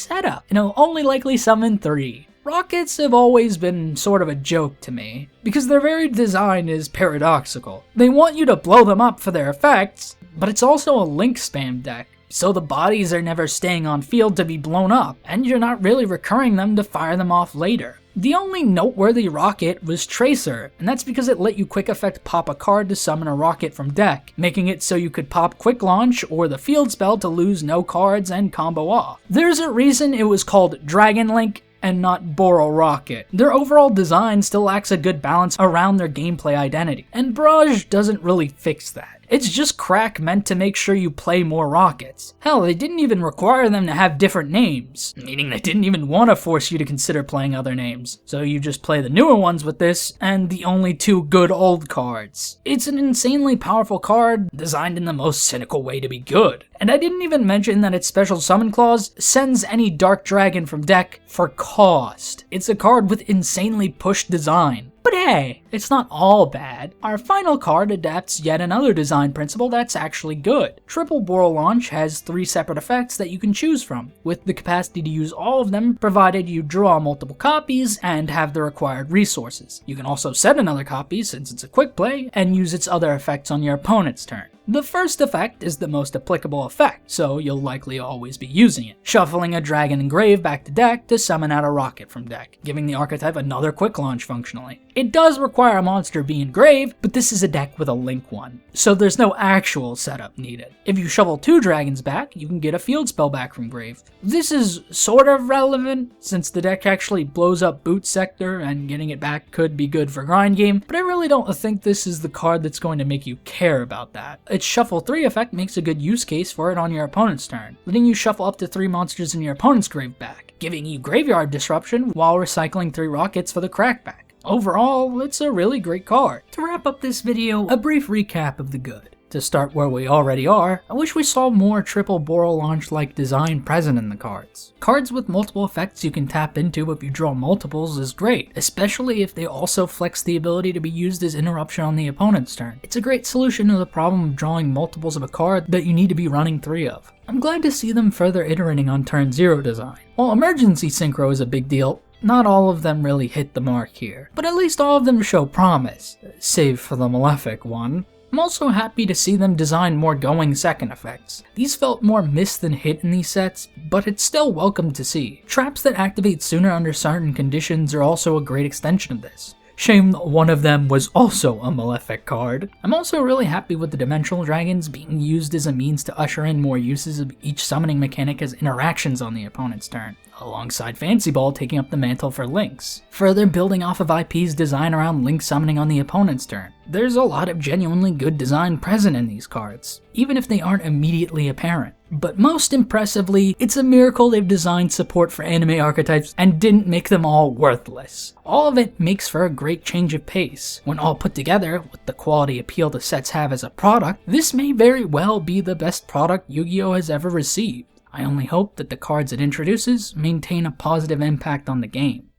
Speaker 1: setup, and it'll only likely summon 3. Rockets have always been sort of a joke to me, because their very design is paradoxical. They want you to blow them up for their effects, but it's also a Link spam deck, so the bodies are never staying on field to be blown up, and you're not really recurring them to fire them off later. The only noteworthy rocket was Tracer, and that's because it let you quick effect pop a card to summon a rocket from deck, making it so you could pop Quick Launch or the field spell to lose no cards and combo off. There's a reason it was called Dragon Link and not Boro Rocket. Their overall design still lacks a good balance around their gameplay identity, and Barrage doesn't really fix that. It's just crack meant to make sure you play more rockets. Hell, they didn't even require them to have different names, meaning they didn't even want to force you to consider playing other names. So you just play the newer ones with this, and the only 2 good old cards. It's an insanely powerful card, designed in the most cynical way to be good. And I didn't even mention that its special summon clause sends any Dark Dragon from deck for cost. It's a card with insanely pushed design. But hey, it's not all bad. Our final card adapts yet another design principle that's actually good. Triple Boro Launch has 3 separate effects that you can choose from, with the capacity to use all of them provided you draw multiple copies and have the required resources. You can also set another copy since it's a quick play and use its other effects on your opponent's turn. The first effect is the most applicable effect, so you'll likely always be using it, shuffling a Dragon Engrave back to deck to summon out a rocket from deck, giving the archetype another quick launch functionally. It does require a monster be engraved, but this is a deck with a Link one, so there's no actual setup needed. If you shuffle 2 dragons back, you can get a field spell back from grave. This is sort of relevant, since the deck actually blows up Boot Sector, and getting it back could be good for grind game, but I really don't think this is the card that's going to make you care about that. Its Shuffle 3 effect makes a good use case for it on your opponent's turn, letting you shuffle up to 3 monsters in your opponent's grave back, giving you graveyard disruption while recycling 3 rockets for the crackback. Overall, it's a really great card. To wrap up this video, a brief recap of the good. To start where we already are, I wish we saw more triple Boro Launch-like design present in the cards. Cards with multiple effects you can tap into if you draw multiples is great, especially if they also flex the ability to be used as interruption on the opponent's turn. It's a great solution to the problem of drawing multiples of a card that you need to be running 3 of. I'm glad to see them further iterating on turn 0 design. While emergency synchro is a big deal, not all of them really hit the mark here, but at least all of them show promise, save for the Malefic one. I'm also happy to see them design more going second effects. These felt more miss than hit in these sets, but it's still welcome to see. Traps that activate sooner under certain conditions are also a great extension of this. Shame one of them was also a Malefic card. I'm also really happy with the Dimensional Dragons being used as a means to usher in more uses of each summoning mechanic as interactions on the opponent's turn, alongside Fancy Ball taking up the mantle for Links, further building off of IP's design around Link summoning on the opponent's turn. There's a lot of genuinely good design present in these cards, even if they aren't immediately apparent. But most impressively, it's a miracle they've designed support for anime archetypes and didn't make them all worthless. All of it makes for a great change of pace. When all put together, with the quality appeal the sets have as a product, this may very well be the best product Yu-Gi-Oh! Has ever received. I only hope that the cards it introduces maintain a positive impact on the game.